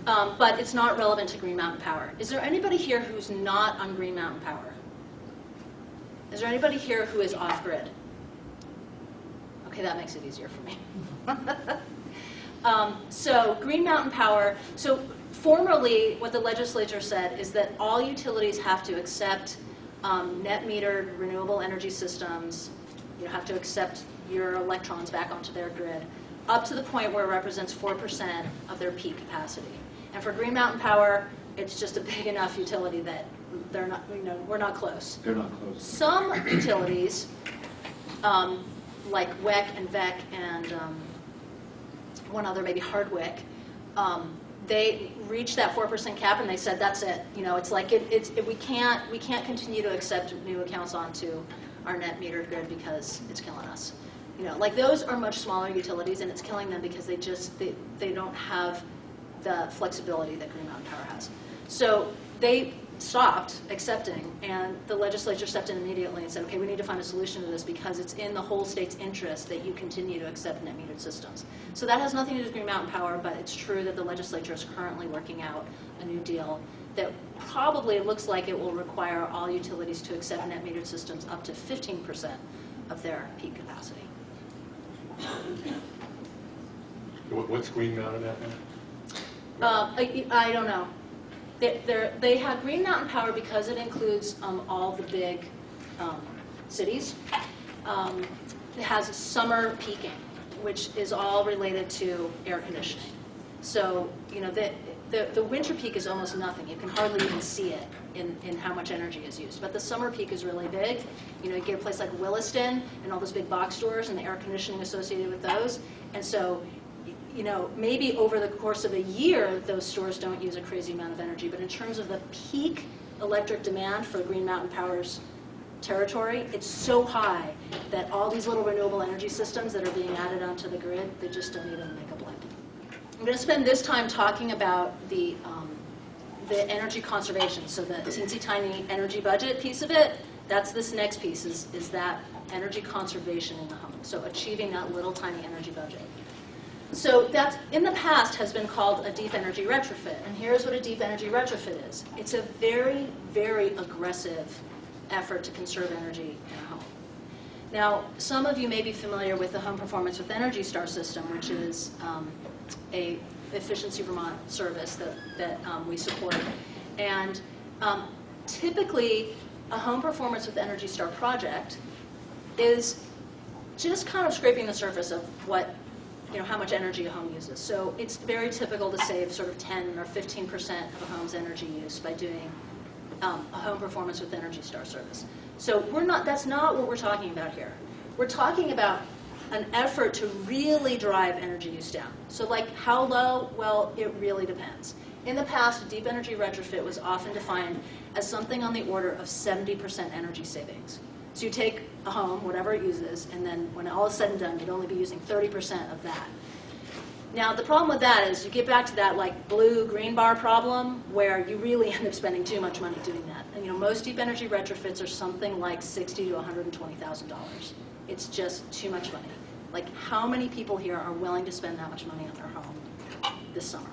but it's not relevant to Green Mountain Power. Is there anybody here who's not on Green Mountain Power? Is there anybody here who is off-grid? Okay, that makes it easier for me. So Green Mountain Power, so formerly what the legislature said is that all utilities have to accept net metered renewable energy systems, have to accept your electrons back onto their grid, up to the point where it represents 4% of their peak capacity. And for Green Mountain Power, it's just a big enough utility that they're not, we're not close. They're not close. Some utilities, like WEC and VEC and one other, maybe Hardwick, they reached that 4% cap and they said that's it. It's like we can't continue to accept new accounts onto our net metered grid because it's killing us. Like those are much smaller utilities, and it's killing them because they don't have the flexibility that Green Mountain Power has. So they stopped accepting, and the legislature stepped in immediately and said, okay, we need to find a solution to this because it's in the whole state's interest that you continue to accept net metered systems. So that has nothing to do with Green Mountain Power, but it's true that the legislature is currently working out a new deal that probably looks like it will require all utilities to accept net metered systems up to 15% of their peak capacity. What's Green Mountain at now? I don't know. They have Green Mountain Power because it includes all the big cities. It has summer peaking, which is all related to air conditioning. So, the winter peak is almost nothing. You can hardly even see it in how much energy is used. But the summer peak is really big. You get a place like Williston and all those big box stores and the air conditioning associated with those. And so you know, maybe over the course of a year, those stores don't use a crazy amount of energy, but in terms of the peak electric demand for Green Mountain Power's territory, it's so high that all these little renewable energy systems that are being added onto the grid, they just don't even make a blend. I'm going to spend this time talking about the energy conservation, so the teensy tiny energy budget piece of it. That's this next piece, is that energy conservation in the home, so achieving that little tiny energy budget. So that, in the past, has been called a deep energy retrofit, and here's what a deep energy retrofit is. It's a very, very aggressive effort to conserve energy in a home. Now, some of you may be familiar with the Home Performance with Energy Star system, which is a Efficiency Vermont service that we support. And typically, a Home Performance with Energy Star project is just kind of scraping the surface of what, you know, how much energy a home uses. So it's very typical to save sort of 10 or 15% of a home's energy use by doing a Home Performance with Energy Star service. So that's not what we're talking about here. We're talking about an effort to really drive energy use down. So like how low? Well, it really depends. In the past, a deep energy retrofit was often defined as something on the order of 70% energy savings. So you take a home, whatever it uses, and then when all is said and done, you'd only be using 30% of that. Now, the problem with that is you get back to that like blue-green bar problem where you really end up spending too much money doing that. And you know, most deep energy retrofits are something like $60,000 to $120,000. It's just too much money. Like, how many people here are willing to spend that much money on their home this summer?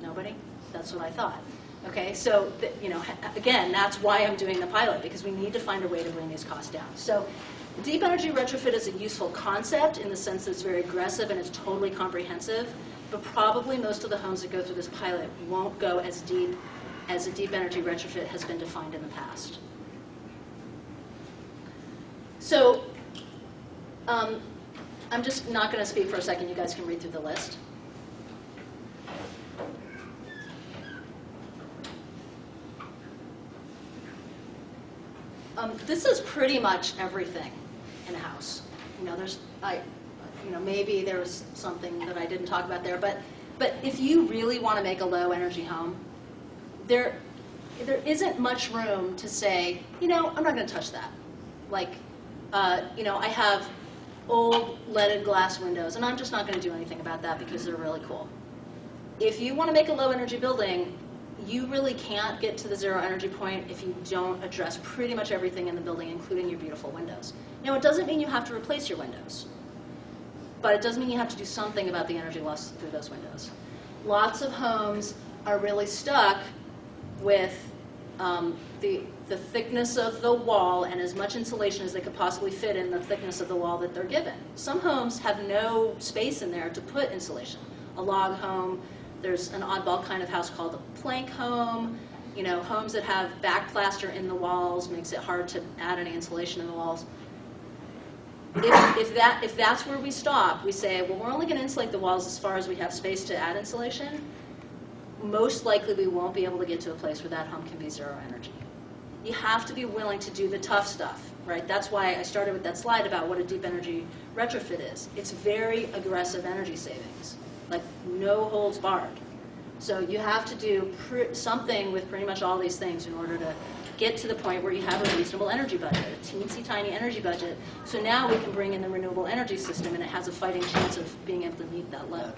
Nobody? That's what I thought. Okay, so, you know, again, that's why I'm doing the pilot, because we need to find a way to bring these costs down. So, deep energy retrofit is a useful concept in the sense that it's very aggressive and it's totally comprehensive, but probably most of the homes that go through this pilot won't go as deep as a deep energy retrofit has been defined in the past. So, I'm just not going to speak for a second. You guys can read through the list. This is pretty much everything in a house. You know, maybe there was something that I didn't talk about there, but if you really want to make a low energy home, there isn't much room to say, you know, I'm not going to touch that. Like, you know, I have old leaded glass windows, and I'm just not going to do anything about that because they're really cool. If you want to make a low energy building, you really can't get to the zero energy point if you don't address pretty much everything in the building, including your beautiful windows. Now, it doesn't mean you have to replace your windows, but it does mean you have to do something about the energy loss through those windows. Lots of homes are really stuck with the thickness of the wall and as much insulation as they could possibly fit in the thickness of the wall that they're given. Some homes have no space in there to put insulation. A log home, there's an oddball kind of house called a plank home. You know, homes that have back plaster in the walls makes it hard to add any insulation in the walls. If that's where we stop, we say, well, we're only going to insulate the walls as far as we have space to add insulation, most likely we won't be able to get to a place where that home can be zero energy. You have to be willing to do the tough stuff, right? That's why I started with that slide about what a deep energy retrofit is. It's very aggressive energy savings, like no holds barred. So you have to do something with pretty much all these things in order to get to the point where you have a reasonable energy budget, a teensy tiny energy budget. So now we can bring in the renewable energy system and it has a fighting chance of being able to meet that load.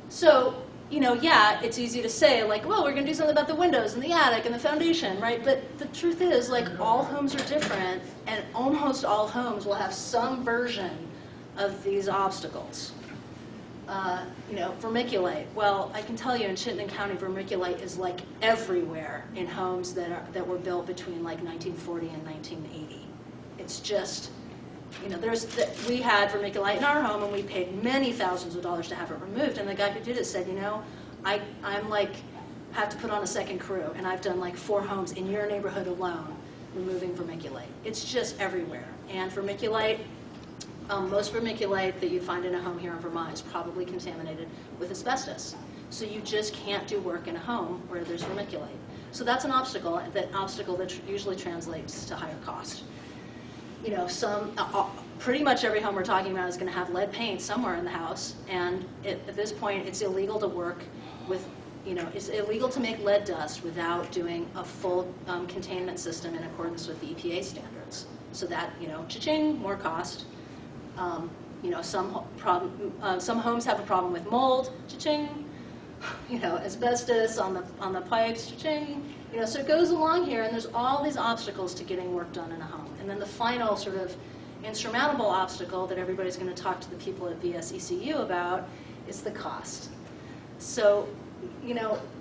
So, you know, yeah, it's easy to say, like, well, we're going to do something about the windows and the attic and the foundation, right? But the truth is, like, all homes are different, and almost all homes will have some version of these obstacles. You know, vermiculite. Well, I can tell you in Chittenden County, vermiculite is like everywhere in homes that were built between like 1940 and 1980. It's just, you know, we had vermiculite in our home, and we paid many thousands of dollars to have it removed. And the guy who did it said, you know, I'm like, have to put on a second crew, and I've done like 4 homes in your neighborhood alone removing vermiculite. It's just everywhere. And vermiculite, most vermiculite that you find in a home here in Vermont is probably contaminated with asbestos. So you just can't do work in a home where there's vermiculite. So that's an obstacle that usually translates to higher cost. You know, pretty much every home we're talking about is going to have lead paint somewhere in the house, and at this point, it's illegal to work with, it's illegal to make lead dust without doing a full containment system in accordance with the EPA standards. So that, cha-ching, more cost. Some homes have a problem with mold, cha-ching. Asbestos on the pipes, cha-ching. So it goes along here, and there's all these obstacles to getting work done in a home. And then the final sort of insurmountable obstacle that everybody's going to talk to the people at VSECU about is the cost. So,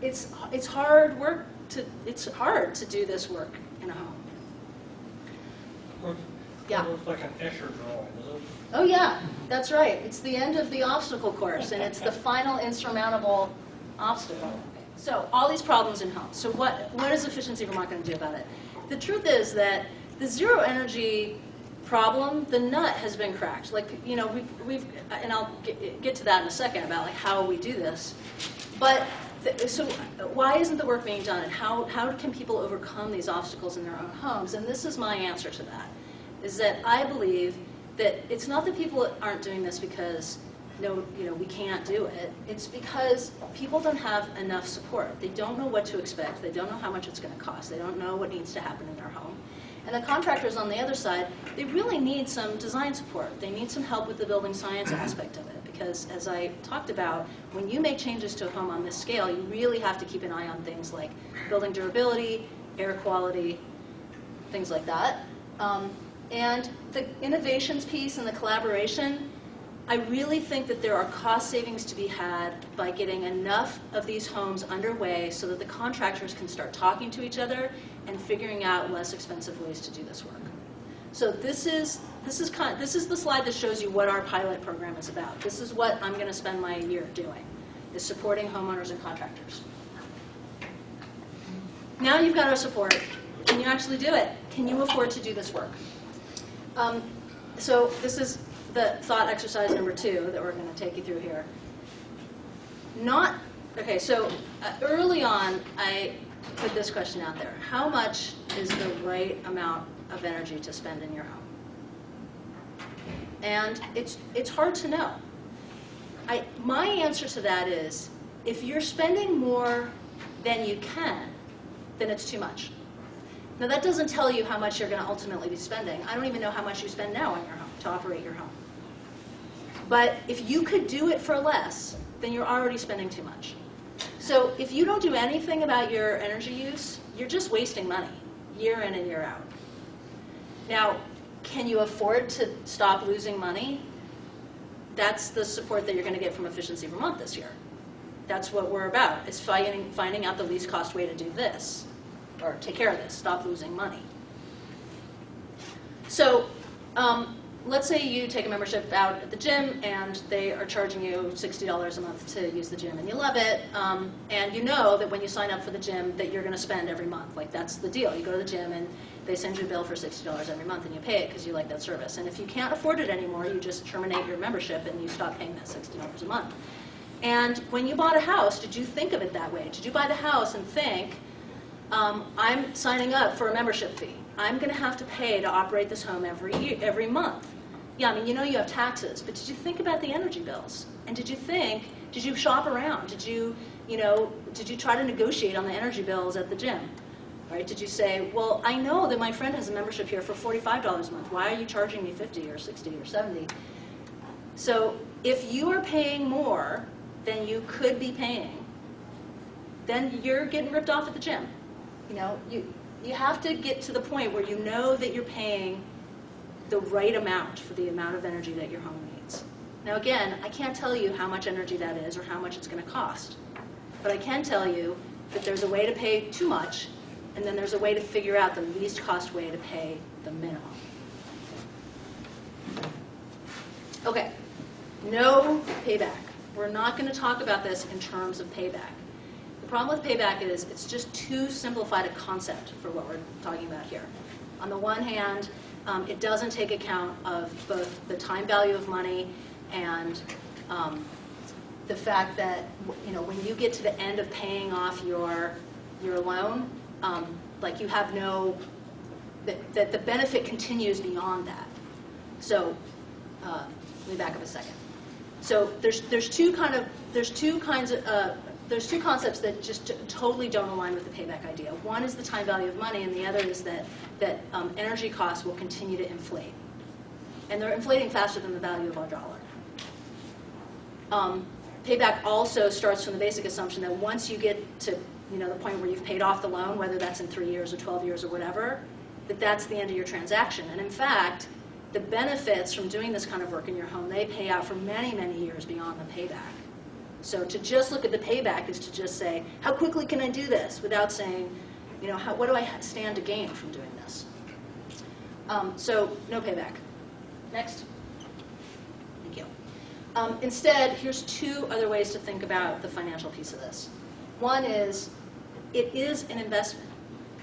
it's hard work it's hard to do this work in a home. Yeah. It looks like an Escher drawing, doesn't it? Oh yeah, that's right. It's the end of the obstacle course, and it's the final insurmountable obstacle. So all these problems in homes. So what is Efficiency Vermont going to do about it? The truth is that the zero energy problem, the nut has been cracked. Like, we've and I'll get to that in a second about like how we do this. But so why isn't the work being done, and how can people overcome these obstacles in their own homes? And this is my answer to that, is that I believe that it's not that people aren't doing this because we can't do it. It's because people don't have enough support. They don't know what to expect. They don't know how much it's going to cost. They don't know what needs to happen in their home. And the contractors on the other side, they really need some design support. They need some help with the building science aspect of it. Because as I talked about, when you make changes to a home on this scale, you really have to keep an eye on things like building durability, air quality, things like that. And the innovations piece and the collaboration, I really think that there are cost savings to be had by getting enough of these homes underway so that the contractors can start talking to each other and figuring out less expensive ways to do this work. So this is the slide that shows you what our pilot program is about. This is what I'm going to spend my year doing, is supporting homeowners and contractors. Now you've got our support. Can you actually do it? Can you afford to do this work? So this is the thought exercise number 2 that we're going to take you through here. Early on, I put this question out there. How much is the right amount of energy to spend in your home? And it's hard to know. My answer to that is, if you're spending more than you can, then it's too much. Now that doesn't tell you how much you're going to ultimately be spending. I don't even know how much you spend now in your home to operate your home. But if you could do it for less, then you're already spending too much. So if you don't do anything about your energy use, you're just wasting money, year in and year out. Now, can you afford to stop losing money? That's the support that you're going to get from Efficiency Vermont this year. That's what we're about, is finding out the least cost way to do this, or take care of this, stop losing money. So let's say you take a membership out at the gym and they are charging you $60 a month to use the gym and you love it, and you know that when you sign up for the gym that you're going to spend every month. Like, that's the deal. You go to the gym and they send you a bill for $60 every month and you pay it because you like that service. And if you can't afford it anymore, you just terminate your membership and you stop paying that $60 a month. And when you bought a house, did you think of it that way? Did you buy the house and think, I'm signing up for a membership fee. I'm going to have to pay to operate this home every month. Yeah, I mean, you have taxes, but did you think about the energy bills? And did you shop around? Did you try to negotiate on the energy bills at the gym? Right? Did you say, well, I know that my friend has a membership here for $45 a month. Why are you charging me $50 or $60 or $70? So if you are paying more than you could be paying, then you're getting ripped off at the gym. You have to get to the point where you know that you're paying the right amount for the amount of energy that your home needs. Now again, I can't tell you how much energy that is or how much it's going to cost. But I can tell you that there's a way to pay too much, and then there's a way to figure out the least cost way to pay the minimum. Okay, no payback. We're not going to talk about this in terms of payback. The problem with payback is it's just too simplified a concept for what we're talking about here. On the one hand, it doesn't take account of both the time value of money and the fact that when you get to the end of paying off your loan, like you have that the benefit continues beyond that. So let me back up a second. So there's two concepts that just totally don't align with the payback idea. One is the time value of money, and the other is that energy costs will continue to inflate, and they're inflating faster than the value of our dollar. Payback also starts from the basic assumption that once you get to the point where you've paid off the loan, whether that's in 3 years or 12 years or whatever, that's the end of your transaction. And in fact, the benefits from doing this kind of work in your home, they pay out for many, many years beyond the payback. So to just look at the payback is to just say, how quickly can I do this, without saying, what do I stand to gain from doing this? So no payback. Next. Thank you. Instead, here's two other ways to think about the financial piece of this. One is, it is an investment.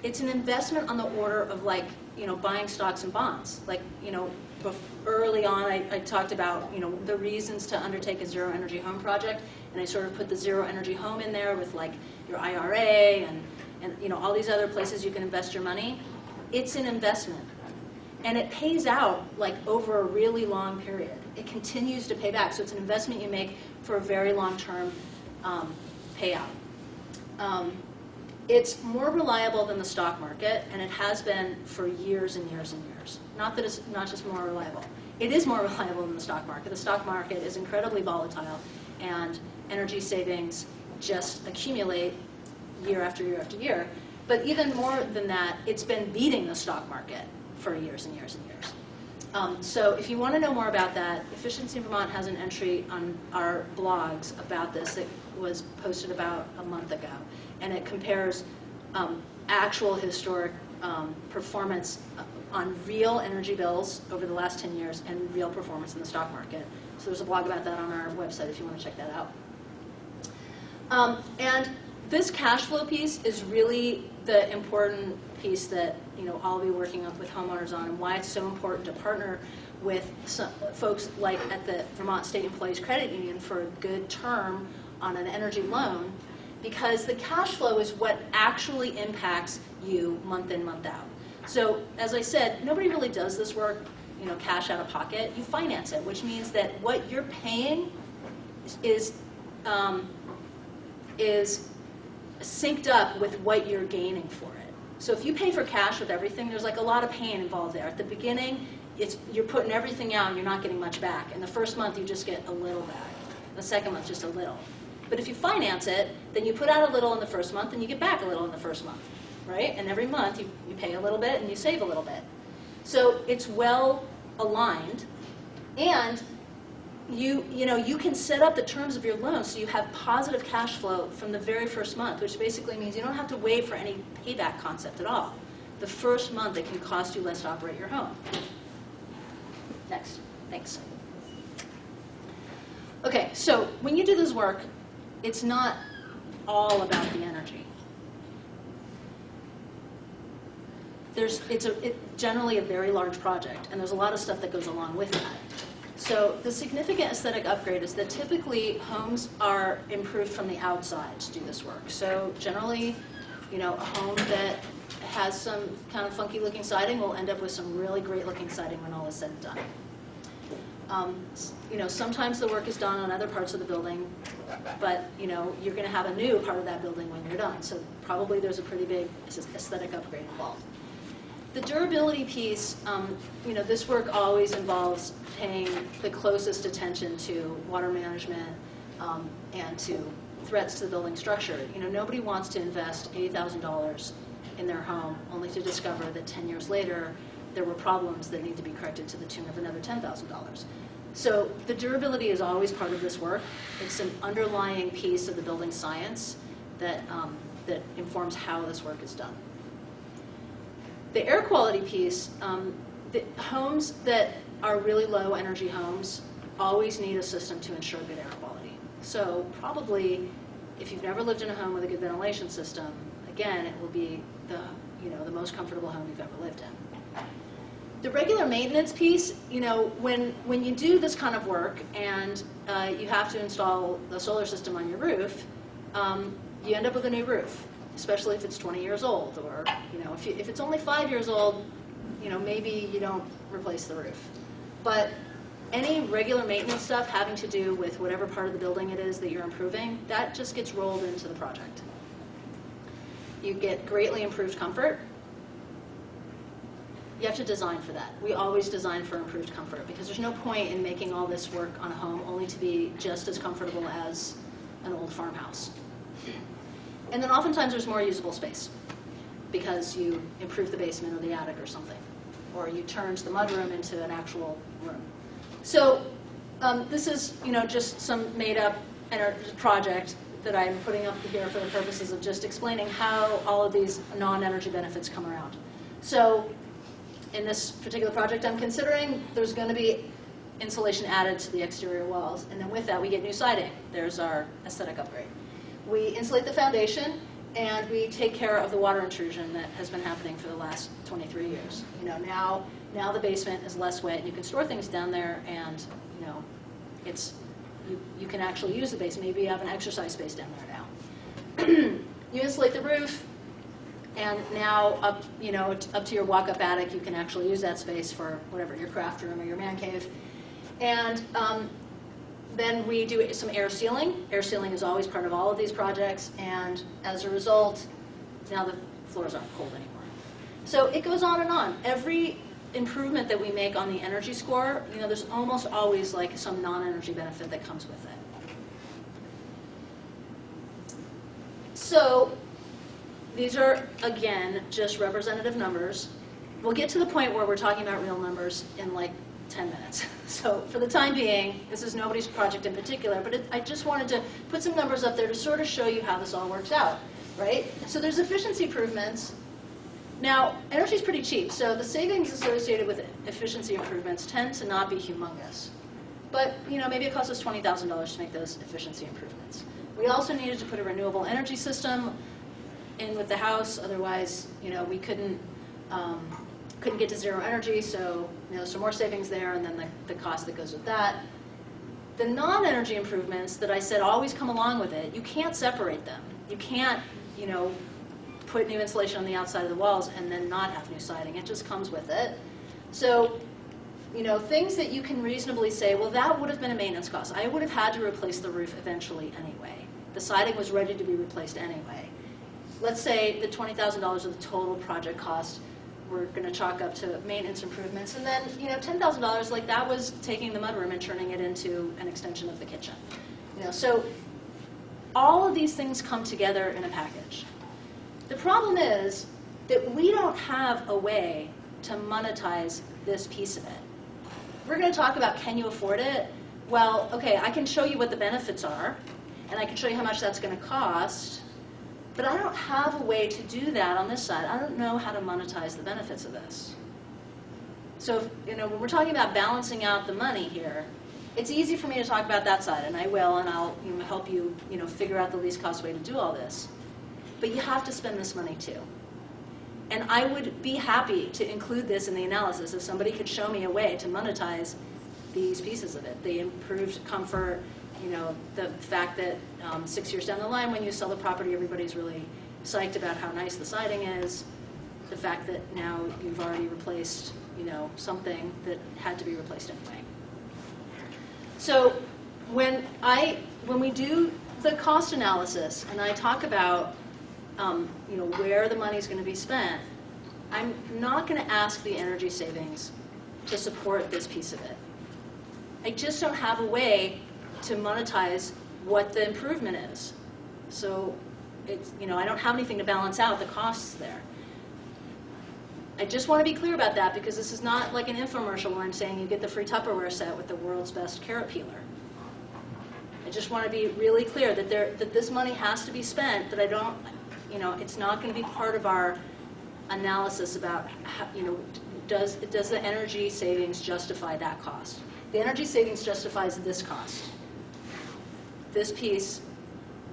It's an investment on the order of buying stocks and bonds. Early on, I talked about the reasons to undertake a zero energy home project, and I sort of put the zero energy home in there with your IRA and all these other places you can invest your money. It's an investment, and it pays out over a really long period. It continues to pay back, so it's an investment you make for a very long-term payout. It's more reliable than the stock market, and it has been for years and years and years. Not that it's not just more reliable. It is more reliable than the stock market. The stock market is incredibly volatile, and energy savings just accumulate year after year after year. But even more than that, it's been beating the stock market for years and years and years. So if you want to know more about that, Efficiency in Vermont has an entry on our blogs about this that was posted about a month ago. And it compares actual historic performance on real energy bills over the last 10 years and real performance in the stock market. So there's a blog about that on our website if you want to check that out. And this cash flow piece is really the important piece that I'll be working up with homeowners on, and why it's so important to partner with folks like at the Vermont State Employees Credit Union for a good term on an energy loan, because the cash flow is what actually impacts you month in, month out. So as I said, nobody really does this work, cash out of pocket. You finance it, which means that what you're paying is synced up with what you're gaining for it. So if you pay for cash with everything, there's a lot of pain involved there. At the beginning, you're putting everything out and you're not getting much back. In the first month, you just get a little back. The second month, just a little. But if you finance it, then you put out a little in the first month and you get back a little in the first month, right? And every month, you pay a little bit and you save a little bit. So it's well aligned, and you can set up the terms of your loan so you have positive cash flow from the very first month, which basically means you don't have to wait for any payback concept at all. The first month, it can cost you less to operate your home. Next. Thanks. Okay, so when you do this work, it's not all about the energy. It's generally a very large project, and there's a lot of stuff that goes along with that. So the significant aesthetic upgrade is that typically homes are improved from the outside to do this work. So generally, a home that has some kind of funky looking siding will end up with some really great looking siding when all is said and done. Sometimes the work is done on other parts of the building, but you're going to have a new part of that building when you're done. So probably there's a pretty big aesthetic upgrade involved. The durability piece, this work always involves paying the closest attention to water management and to threats to the building structure. Nobody wants to invest $80,000 in their home only to discover that 10 years later there were problems that need to be corrected to the tune of another $10,000. So the durability is always part of this work. It's an underlying piece of the building science that informs how this work is done. The air quality piece, the homes that are really low energy homes always need a system to ensure good air quality. So probably, if you've never lived in a home with a good ventilation system, again, it will be the most comfortable home you've ever lived in. The regular maintenance piece, when you do this kind of work and you have to install the solar system on your roof, you end up with a new roof, especially if it's 20 years old, or if it's only 5 years old, maybe you don't replace the roof. But any regular maintenance stuff having to do with whatever part of the building it is that you're improving, that just gets rolled into the project. You get greatly improved comfort. You have to design for that. We always design for improved comfort because there's no point in making all this work on a home only to be just as comfortable as an old farmhouse. And then oftentimes there's more usable space because you improve the basement or the attic or something, or you turned the mudroom into an actual room. So this is, just some made-up project that I'm putting up here for the purposes of just explaining how all of these non-energy benefits come around. So in this particular project I'm considering, there's going to be insulation added to the exterior walls, and then with that we get new siding. There's our aesthetic upgrade. We insulate the foundation, and we take care of the water intrusion that has been happening for the last 23 years. Now the basement is less wet, and you can store things down there, and you can actually use the basement. Maybe you have an exercise space down there now. You insulate the roof, and now up to your walk-up attic, you can actually use that space for whatever, your craft room or your man cave. And then we do some air sealing. Air sealing is always part of all of these projects, and as a result, now the floors aren't cold anymore. So it goes on and on. Every improvement that we make on the energy score, there's almost always like some non-energy benefit that comes with it. So these are, again, just representative numbers. We'll get to the point where we're talking about real numbers in like 10 minutes. So for the time being, this is nobody's project in particular, but I just wanted to put some numbers up there to sort of show you how this all works out, right? So there's efficiency improvements. Now, energy is pretty cheap, so the savings associated with efficiency improvements tend to not be humongous. But maybe it costs us $20,000 to make those efficiency improvements. We also needed to put a renewable energy system in with the house, otherwise we couldn't get to zero energy, so some more savings there, and then the cost that goes with that. The non-energy improvements that I said always come along with it, you can't separate them. You can't put new insulation on the outside of the walls and then not have new siding. It just comes with it. So things that you can reasonably say, well, that would have been a maintenance cost. I would have had to replace the roof eventually anyway. The siding was ready to be replaced anyway. Let's say the $20,000 of the total project cost we're going to chalk up to maintenance improvements, and then $10,000, like that was taking the mudroom and turning it into an extension of the kitchen. So all of these things come together in a package. The problem is that we don't have a way to monetize this piece of it. We're going to talk about, can you afford it? Well, okay, I can show you what the benefits are, and I can show you how much that's going to cost, but I don't have a way to do that on this side. I don't know how to monetize the benefits of this. So, when we're talking about balancing out the money here, it's easy for me to talk about that side, and I will, and I'll help you, figure out the least cost way to do all this. But you have to spend this money too. And I would be happy to include this in the analysis if somebody could show me a way to monetize these pieces of it. The improved comfort, the fact that 6 years down the line when you sell the property, everybody's really psyched about how nice the siding is. The fact that now you've already replaced, something that had to be replaced anyway. So when we do the cost analysis and I talk about where the money is going to be spent, I'm not going to ask the energy savings to support this piece of it. I just don't have a way to monetize what the improvement is. So it's, I don't have anything to balance out the costs there. I just want to be clear about that because this is not like an infomercial where I'm saying you get the free Tupperware set with the world's best carrot peeler. I just want to be really clear that this money has to be spent, that I don't, it's not going to be part of our analysis about how, does the energy savings justify that cost? The energy savings justifies this cost. This piece,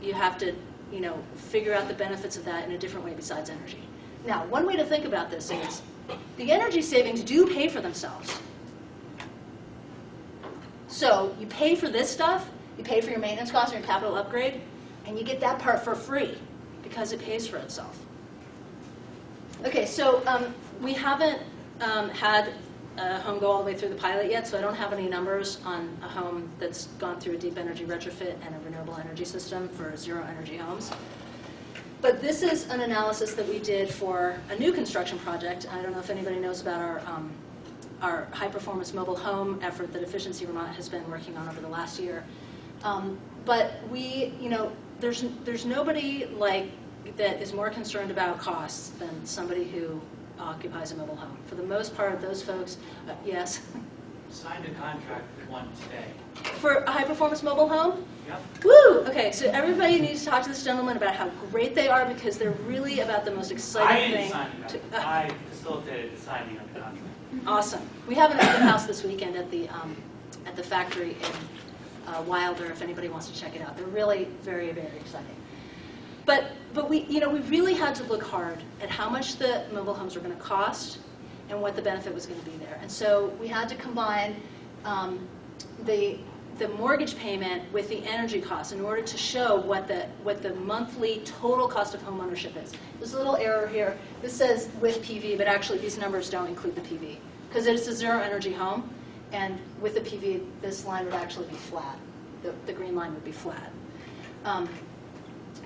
you have to, figure out the benefits of that in a different way besides energy. Now, one way to think about this is the energy savings do pay for themselves. So you pay for this stuff, you pay for your maintenance costs and your capital upgrade, and you get that part for free because it pays for itself. Okay, so we haven't had a home go all the way through the pilot yet, so I don't have any numbers on a home that's gone through a deep energy retrofit and a renewable energy system for zero energy homes. But this is an analysis that we did for a new construction project. I don't know if anybody knows about our high-performance mobile home effort that Efficiency Vermont has been working on over the last year. But we, there's nobody that is more concerned about costs than somebody who occupies a mobile home. For the most part, those folks, yes? Signed a contract with one today. For a high-performance mobile home? Yep. Woo! Okay, so everybody needs to talk to this gentleman about how great they are because they're really about the most I exciting didn't thing. sign it. I facilitated the signing of the contract. Awesome. We have an open house this weekend at the factory in Wilder if anybody wants to check it out. They're really very, very exciting. But we really had to look hard at how much the mobile homes were going to cost and what the benefit was going to be there. And so we had to combine the mortgage payment with the energy costs in order to show what the monthly total cost of home ownership is. There's a little error here. This says with PV, but actually these numbers don't include the PV because it's a zero energy home, and with the PV, this line would actually be flat. The green line would be flat.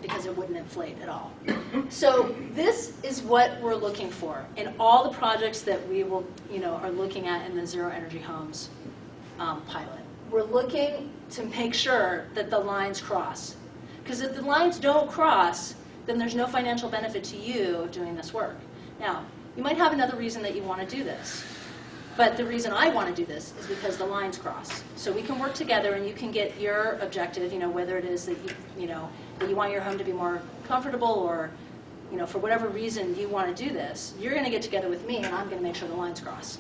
Because it wouldn't inflate at all. So this is what we're looking for in all the projects that we will, are looking at in the zero energy homes pilot. We're looking to make sure that the lines cross. Because if the lines don't cross, then there's no financial benefit to you of doing this work. Now, you might have another reason that you want to do this. But the reason I want to do this is because the lines cross. So we can work together and you can get your objective, whether it is that that you want your home to be more comfortable or, for whatever reason you want to do this, you're going to get together with me and I'm going to make sure the lines cross.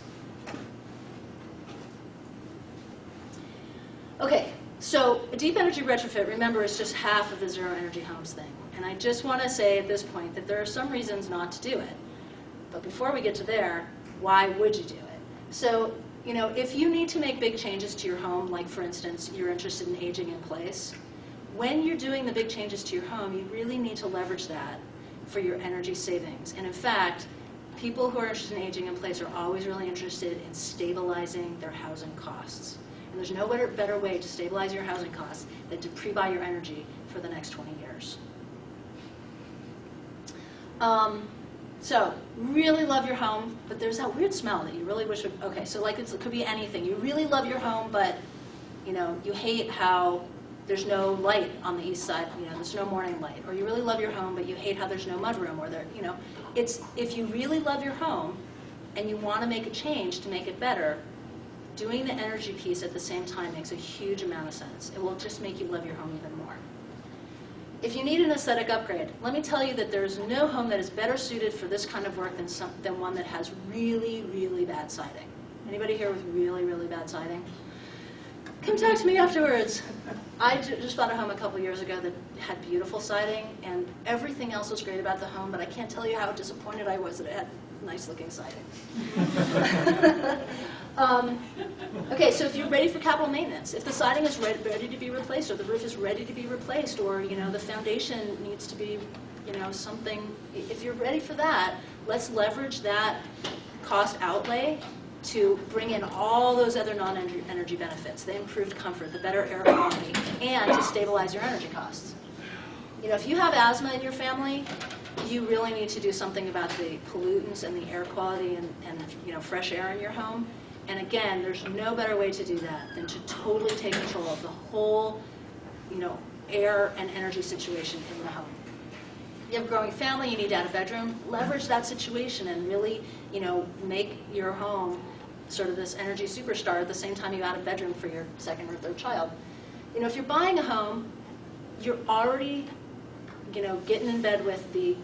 Okay, so a deep energy retrofit, remember, is just half of the zero energy homes thing. And I just want to say at this point that there are some reasons not to do it. But before we get to there, why would you do it? So, if you need to make big changes to your home, like for instance, you're interested in aging in place, when you're doing the big changes to your home, you really need to leverage that for your energy savings. And in fact, people who are interested in aging in place are always really interested in stabilizing their housing costs. And there's no better way to stabilize your housing costs than to pre-buy your energy for the next 20 years. So, really love your home, but there's that weird smell that you really wish would, okay, so it could be anything. You really love your home, but, you hate how there's no light on the east side, there's no morning light. Or you really love your home, but you hate how there's no mudroom, or if you really love your home and you want to make a change to make it better, doing the energy piece at the same time makes a huge amount of sense. It will just make you love your home even more. If you need an aesthetic upgrade, let me tell you that there's no home that is better suited for this kind of work than one that has really, really bad siding. Anybody here with really, really bad siding? Come talk to me afterwards. I just bought a home a couple years ago that had beautiful siding, and everything else was great about the home, but I can't tell you how disappointed I was that it had nice-looking siding. Okay, so if you're ready for capital maintenance, if the siding is ready to be replaced, or the roof is ready to be replaced, or the foundation needs to be, something, if you're ready for that, let's leverage that cost outlay to bring in all those other non-energy benefits, the improved comfort, the better air quality, and to stabilize your energy costs. If you have asthma in your family, you really need to do something about the pollutants and the air quality and fresh air in your home. And again, there's no better way to do that than to totally take control of the whole, air and energy situation in the home. If you have a growing family, you need to add a bedroom, leverage that situation and really, make your home sort of this energy superstar at the same time you add a bedroom for your second or third child. If you're buying a home, you're already, getting in bed with the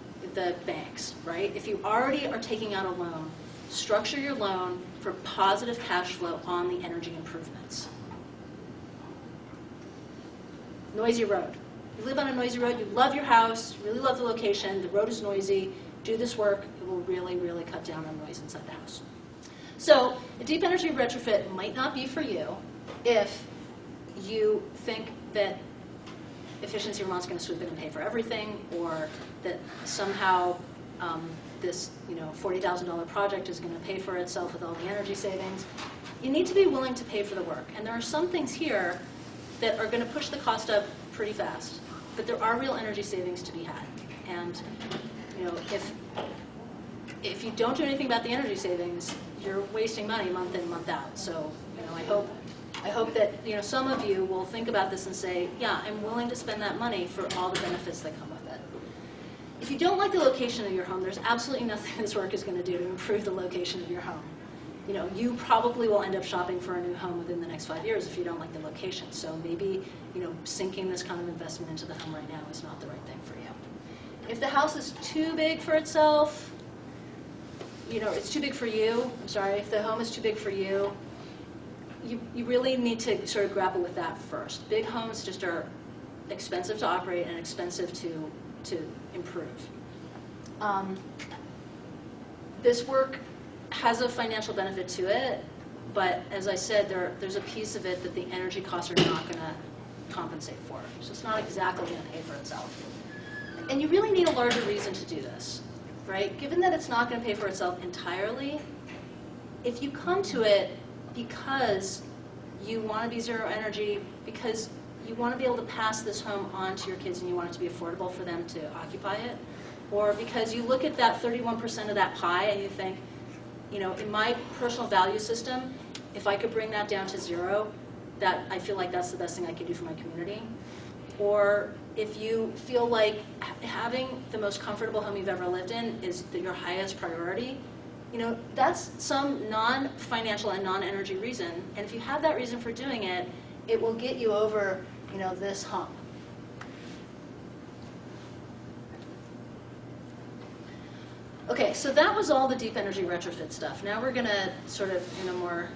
banks, right? If you already are taking out a loan, structure your loan for positive cash flow on the energy improvements. Noisy road. You live on a noisy road, you love your house, really love the location, the road is noisy, do this work, it will really, really cut down on noise inside the house. So a deep energy retrofit might not be for you if you think that Efficiency Vermont's going to swoop in and pay for everything, or that somehow this $40,000 project is going to pay for itself with all the energy savings. You need to be willing to pay for the work. And there are some things here that are going to push the cost up pretty fast, but there are real energy savings to be had. And if you don't do anything about the energy savings, you're wasting money month in, month out. So I hope that some of you will think about this and say, yeah, I'm willing to spend that money for all the benefits that come with it. If you don't like the location of your home, there's absolutely nothing this work is going to do to improve the location of your home. You probably will end up shopping for a new home within the next 5 years if you don't like the location. So maybe, sinking this kind of investment into the home right now is not the right thing for you. If the house is too big for itself, it's too big for you, I'm sorry, if the home is too big for you, you really need to sort of grapple with that first. Big homes just are expensive to operate and expensive to improve. This work has a financial benefit to it, but as I said, there's a piece of it that the energy costs are not going to compensate for. So it's not exactly going to pay for itself. And you really need a larger reason to do this, right? Given that it's not going to pay for itself entirely, if you come to it because you want to be zero energy, because you want to be able to pass this home on to your kids and you want it to be affordable for them to occupy it, or because you look at that 31% of that pie and you think, in my personal value system, if I could bring that down to zero, that I feel like that's the best thing I can do for my community. Or if you feel like having the most comfortable home you've ever lived in is your highest priority, that's some non-financial and non-energy reason. And if you have that reason for doing it, it will get you over, this hump. Okay, so that was all the deep energy retrofit stuff. Now we're going to sort of, in a more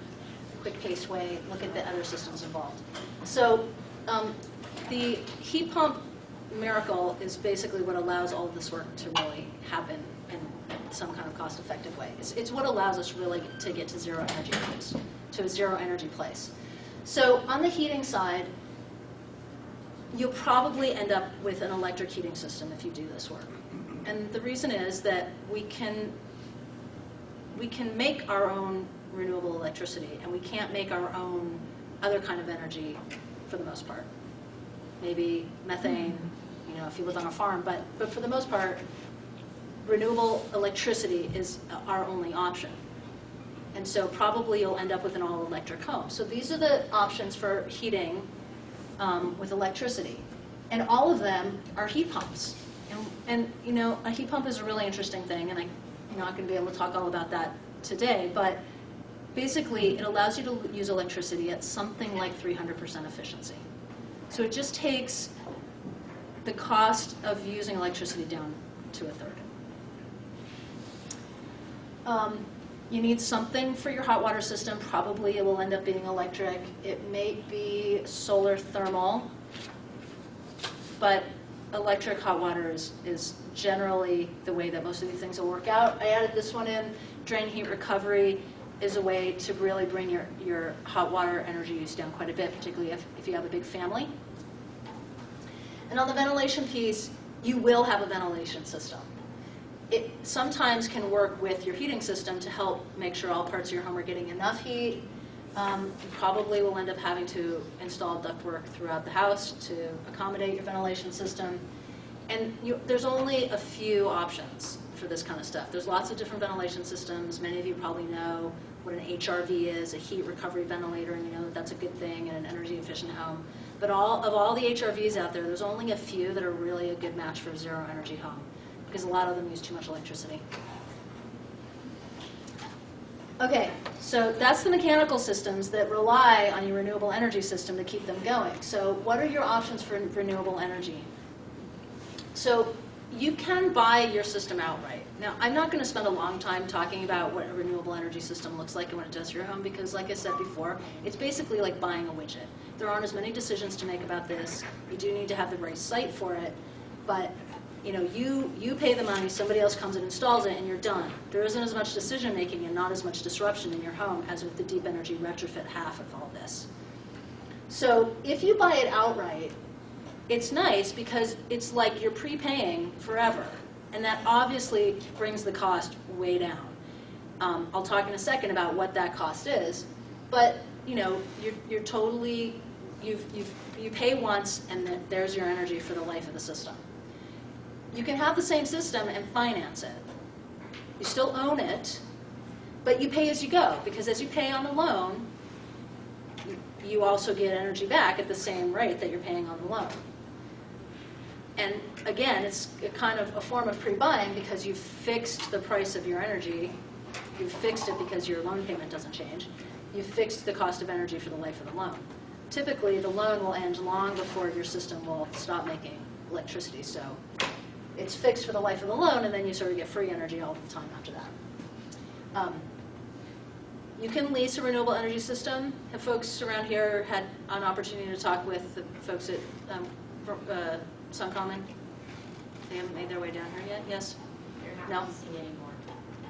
quick-paced way, look at the other systems involved. So the heat pump miracle is basically what allows all of this work to really happen in some kind of cost-effective way. It's what allows us really to get to zero energy place, to a zero energy place. So on the heating side, you'll probably end up with an electric heating system if you do this work. And the reason is that we can make our own renewable electricity, and we can't make our own other kind of energy for the most part. Maybe methane, if you live on a farm, but for the most part, renewable electricity is our only option. And so probably you'll end up with an all-electric home. So these are the options for heating with electricity. And all of them are heat pumps. And a heat pump is a really interesting thing, and I'm not going to be able to talk all about that today, but basically it allows you to use electricity at something like 300% efficiency. So it just takes the cost of using electricity down to a third. You need something for your hot water system. Probably it will end up being electric. It may be solar thermal, but electric hot water is generally the way that most of these things will work out. I added this one in. Drain heat recovery is a way to really bring your hot water energy use down quite a bit, particularly if you have a big family. And on the ventilation piece, you will have a ventilation system. It sometimes can work with your heating system to help make sure all parts of your home are getting enough heat. You probably will end up having to install ductwork throughout the house to accommodate your ventilation system. And there's only a few options for this kind of stuff. There's lots of different ventilation systems. Many of you probably know what an HRV is, a heat recovery ventilator, and you know that that's a good thing in an energy efficient home. But of all the HRVs out there, there's only a few that are really a good match for a zero energy home, because a lot of them use too much electricity. Okay, so that's the mechanical systems that rely on your renewable energy system to keep them going. So what are your options for renewable energy? So you can buy your system outright. Now, I'm not going to spend a long time talking about what a renewable energy system looks like and what it does for your home, because like I said before, it's basically like buying a widget. There aren't as many decisions to make about this. You do need to have the right site for it, but you pay the money, somebody else comes and installs it, and you're done. There isn't as much decision making and not as much disruption in your home as with the deep energy retrofit half of all this. So if you buy it outright, it's nice because it's like you're prepaying forever. And that obviously brings the cost way down. I'll talk in a second about what that cost is, but you know, you're totally, you pay once and there's your energy for the life of the system. You can have the same system and finance it. You still own it, but you pay as you go, because as you pay on the loan, you also get energy back at the same rate that you're paying on the loan. And again, it's a kind of a form of pre-buying because you've fixed the price of your energy. You've fixed it because your loan payment doesn't change. You've fixed the cost of energy for the life of the loan. Typically, the loan will end long before your system will stop making electricity. So it's fixed for the life of the loan, and then you sort of get free energy all the time after that. You can lease a renewable energy system. Have folks around here had an opportunity to talk with the folks at Suncommon? They haven't made their way down here yet? Yes? They're No? not leasing anymore.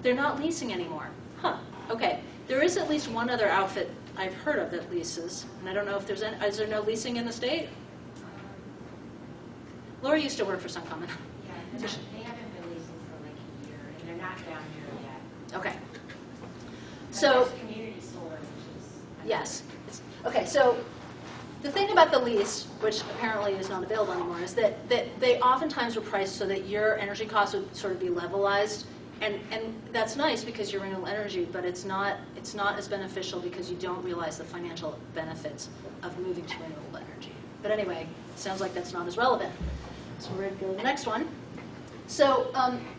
They're not leasing anymore. Huh. Okay. There is at least one other outfit I've heard of that leases, and I don't know if there's any. Is there no leasing in the state? Laura used to work for Suncommon. Yeah, they haven't been leasing for like a year, and they're not down here yet. Okay. But So, there's community solar, which is yes. Okay, so the thing about the lease, which apparently is not available anymore, is that they oftentimes were priced so that your energy costs would sort of be levelized. And that's nice because you're renewable energy, but it's not as beneficial because you don't realize the financial benefits of moving to renewable energy. But anyway, it sounds like that's not as relevant. So we're going to go to the next one. So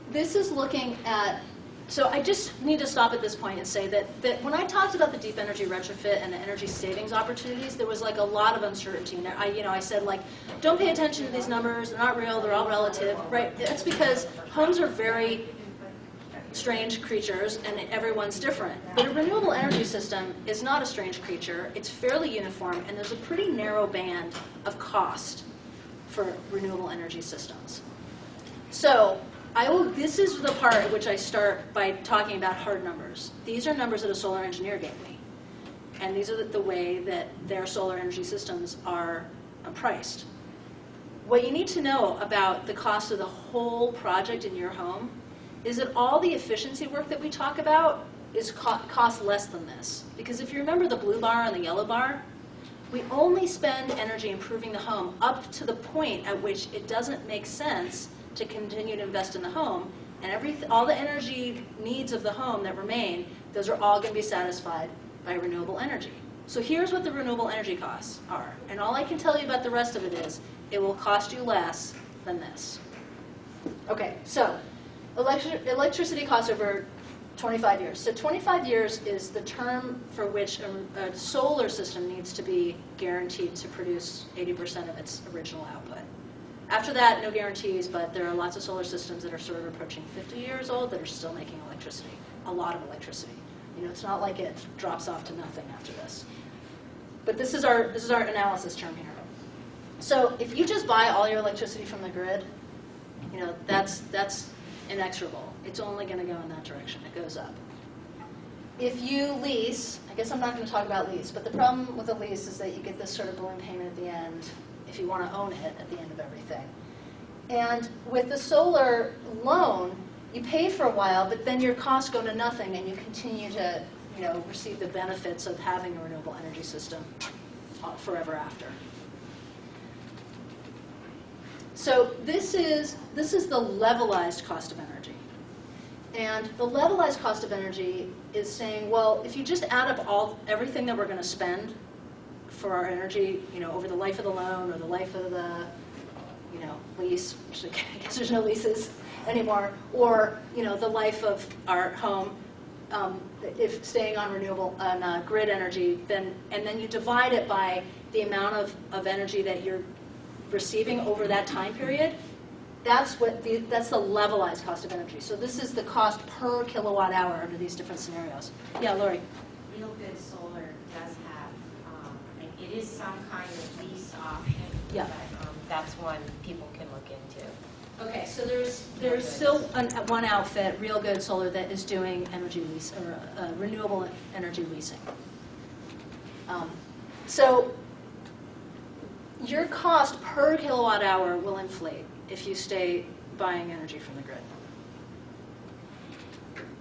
this is looking at, so I just need to stop at this point and say that when I talked about the deep energy retrofit and the energy savings opportunities, there was like a lot of uncertainty. And I said like, don't pay attention to these numbers, they're not real, they're all relative, right? That's because homes are very strange creatures and everyone's different. But a renewable energy system is not a strange creature. It's fairly uniform and there's a pretty narrow band of cost for renewable energy systems. So this is the part at which I start by talking about hard numbers. These are numbers that a solar engineer gave me. And these are the way that their solar energy systems are priced. What you need to know about the cost of the whole project in your home is that all the efficiency work that we talk about costs less than this. Because if you remember the blue bar and the yellow bar, we only spend energy improving the home up to the point at which it doesn't make sense to continue to invest in the home, and all the energy needs of the home that remain, those are all going to be satisfied by renewable energy. So here's what the renewable energy costs are. And all I can tell you about the rest of it is, it will cost you less than this. Okay, so electricity costs over 25 years. So 25 years is the term for which a solar system needs to be guaranteed to produce 80% of its original output. After that, no guarantees, but there are lots of solar systems that are sort of approaching 50 years old that are still making electricity, a lot of electricity. You know, it's not like it drops off to nothing after this. But this is our analysis term here. So if you just buy all your electricity from the grid, you know, that's inexorable. It's only going to go in that direction. It goes up. If you lease, I guess I'm not going to talk about lease, but the problem with a lease is that you get this sort of balloon payment at the end if you want to own it at the end of everything. And with the solar loan, you pay for a while, but then your costs go to nothing and you continue to, you know, receive the benefits of having a renewable energy system forever after. So this is the levelized cost of energy. And the levelized cost of energy is saying, well, if you just add up everything that we're going to spend for our energy, you know, over the life of the loan or the life of the, you know, lease, which I guess there's no leases anymore, or, you know, the life of our home, if staying on grid energy, and then you divide it by the amount of energy that you're receiving over that time period, that's the levelized cost of energy. So this is the cost per kilowatt hour under these different scenarios. Yeah, Lori. Real Good Solar does have, it is some kind of lease option, Yeah. but that's one people can look into. Okay, so there's still one outfit, Real Good Solar, that is doing energy lease or renewable energy leasing. So your cost per kilowatt hour will inflate if you stay buying energy from the grid.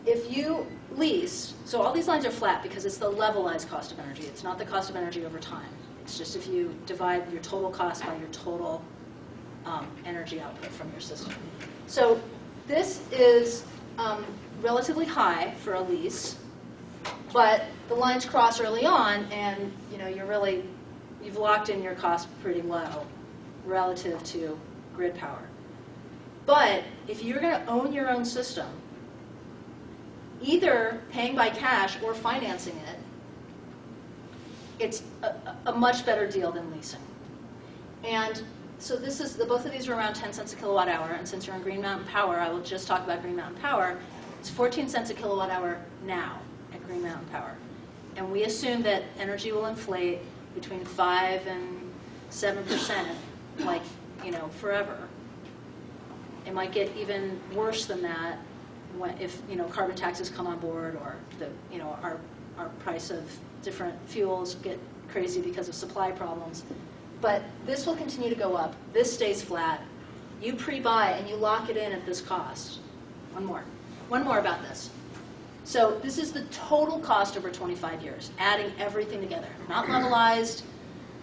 If you lease, so all these lines are flat because it's the levelized cost of energy. It's not the cost of energy over time. It's just if you divide your total cost by your total energy output from your system. So this is relatively high for a lease, but the lines cross early on, and you've locked in your cost pretty low relative to grid power. But if you're going to own your own system, either paying by cash or financing it, it's a much better deal than leasing. And so both of these are around 10 cents a kilowatt hour, and since you're on Green Mountain Power, I will just talk about Green Mountain Power. It's 14 cents a kilowatt hour now at Green Mountain Power. And we assume that energy will inflate between 5 and 7%, forever. It might get even worse than that if carbon taxes come on board, or our price of different fuels get crazy because of supply problems. But this will continue to go up. This stays flat. You pre-buy and you lock it in at this cost. One more about this. So this is the total cost over 25 years, adding everything together. Not levelized,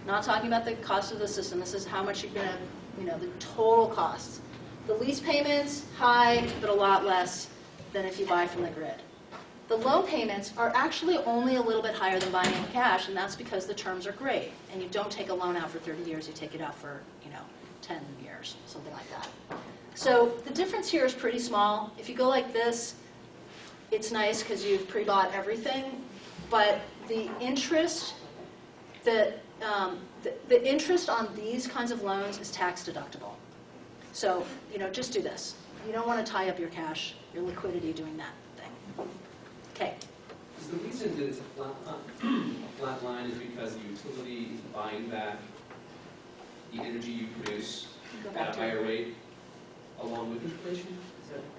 not talking about the cost of the system. This is how much you're going to, the total costs. The lease payments, high, but a lot less than if you buy from the grid. The loan payments are actually only a little bit higher than buying in cash, and that's because the terms are great. And you don't take a loan out for 30 years, you take it out for 10 years, something like that. So the difference here is pretty small. If you go like this, it's nice because you've pre-bought everything, but the interest, the interest on these kinds of loans is tax deductible. So just do this. You don't want to tie up your cash, your liquidity doing that thing. Okay. So the reason that it's a flat line is because the utility is buying back the energy you produce at a higher rate along with inflation?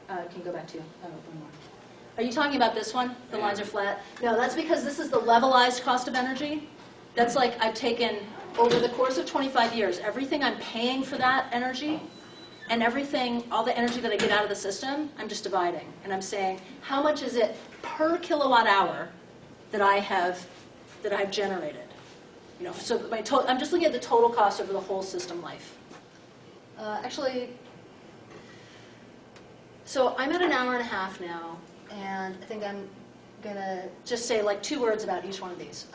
Can you go back to one more? Are you talking about this one? The lines are flat? No, that's because this is the levelized cost of energy. That's like I've taken, over the course of 25 years, everything I'm paying for that energy and everything, all the energy that I get out of the system, I'm just dividing. And I'm saying, how much is it per kilowatt hour that I've generated? So I'm just looking at the total cost over the whole system life. So I'm at an hour and a half now, and I think I'm going to just say 2 words about each one of these.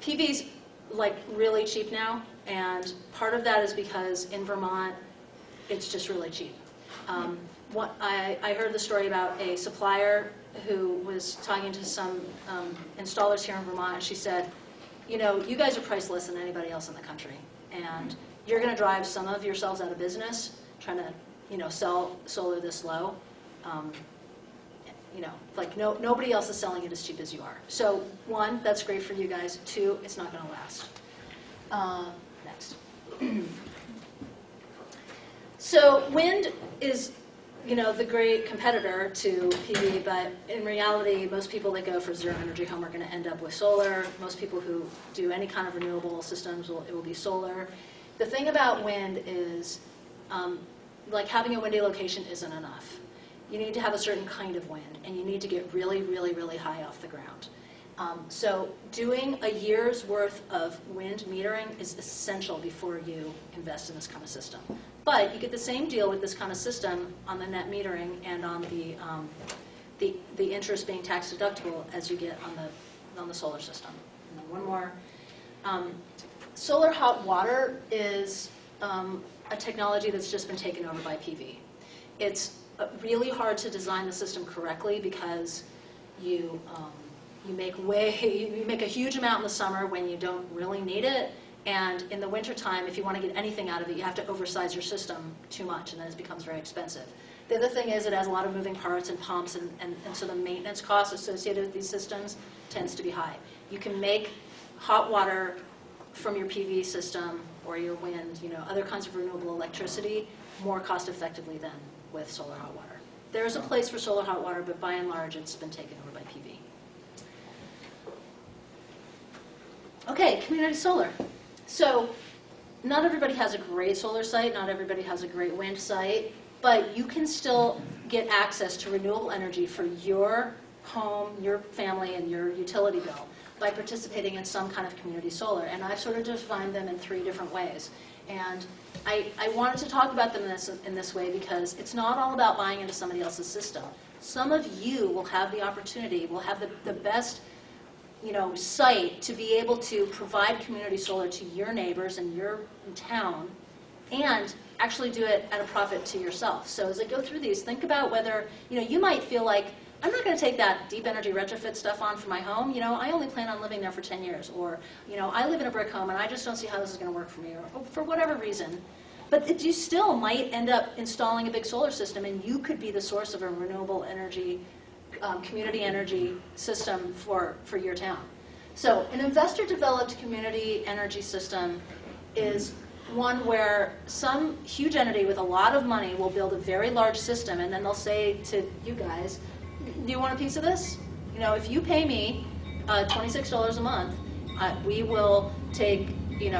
PV's really cheap now, and part of that is because in Vermont, it's just really cheap. I heard the story about a supplier who was talking to some installers here in Vermont, and she said, you guys are priced less than anybody else in the country, and you're going to drive some of yourselves out of business trying to sell solar this low. Nobody else is selling it as cheap as you are. So 1, that's great for you guys. 2, it's not going to last. Next. So wind is, the great competitor to PV, but in reality, most people that go for zero energy home are going to end up with solar. Most people who do any kind of renewable systems, it will be solar. The thing about wind is, having a windy location isn't enough. You need to have a certain kind of wind, and you need to get really, really, really high off the ground. So doing a year's worth of wind metering is essential before you invest in this kind of system. But you get the same deal with this kind of system on the net metering and on the interest being tax deductible as you get on the solar system. And then one more. Solar hot water is a technology that's just been taken over by PV. It's really hard to design the system correctly because you make a huge amount in the summer when you don't really need it, and in the wintertime, if you want to get anything out of it, you have to oversize your system too much, and then it becomes very expensive. The other thing is it has a lot of moving parts and pumps, and so the maintenance costs associated with these systems tends to be high. You can make hot water from your PV system or your wind, other kinds of renewable electricity more cost effectively than with solar hot water. There's a place for solar hot water, but by and large, it's been taken over by PV. Okay, community solar. So not everybody has a great solar site, not everybody has a great wind site, but you can still get access to renewable energy for your home, your family, and your utility bill by participating in some kind of community solar. And I've sort of defined them in 3 different ways. And I wanted to talk about them in this way because it's not all about buying into somebody else's system. Some of you will have the opportunity, will have the best site to be able to provide community solar to your neighbors in your town and actually do it at a profit to yourself. So as I go through these, think about whether, you might feel like, I'm not going to take that deep energy retrofit stuff on for my home. I only plan on living there for 10 years. Or, I live in a brick home and I just don't see how this is going to work for me, or for whatever reason. But you still might end up installing a big solar system, and you could be the source of a renewable energy, community energy system for your town. So an investor-developed community energy system is one where some huge entity with a lot of money will build a very large system, and then they'll say to you guys, do you want a piece of this? If you pay me $26 a month, we will take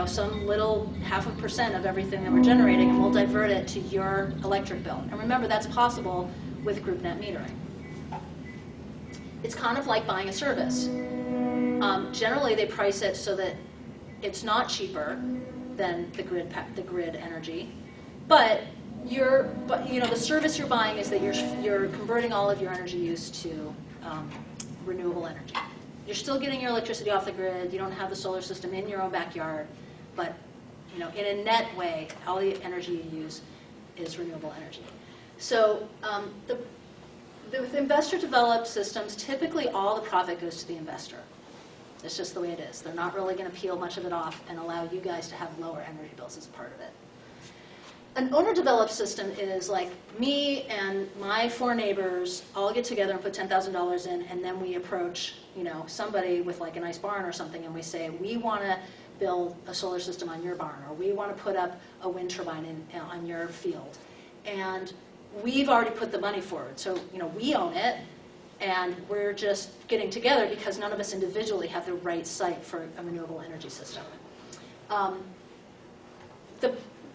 some little 0.5% of everything that we're generating, and we'll divert it to your electric bill. And remember, that's possible with group net metering. It's kind of like buying a service. Generally, they price it so that it's not cheaper than the grid energy, but the service you're buying is that you're converting all of your energy use to renewable energy. You're still getting your electricity off the grid. You don't have the solar system in your own backyard, but in a net way, all the energy you use is renewable energy. So with investor-developed systems, typically all the profit goes to the investor. It's just the way it is. They're not really going to peel much of it off and allow you guys to have lower energy bills as a part of it. An owner-developed system is like me and my 4 neighbors all get together and put $10,000 in, and then we approach, somebody with like a nice barn or something, and we say, we want to build a solar system on your barn, or we want to put up a wind turbine on your field. And we've already put the money forward, so we own it, and we're just getting together because none of us individually have the right site for a renewable energy system.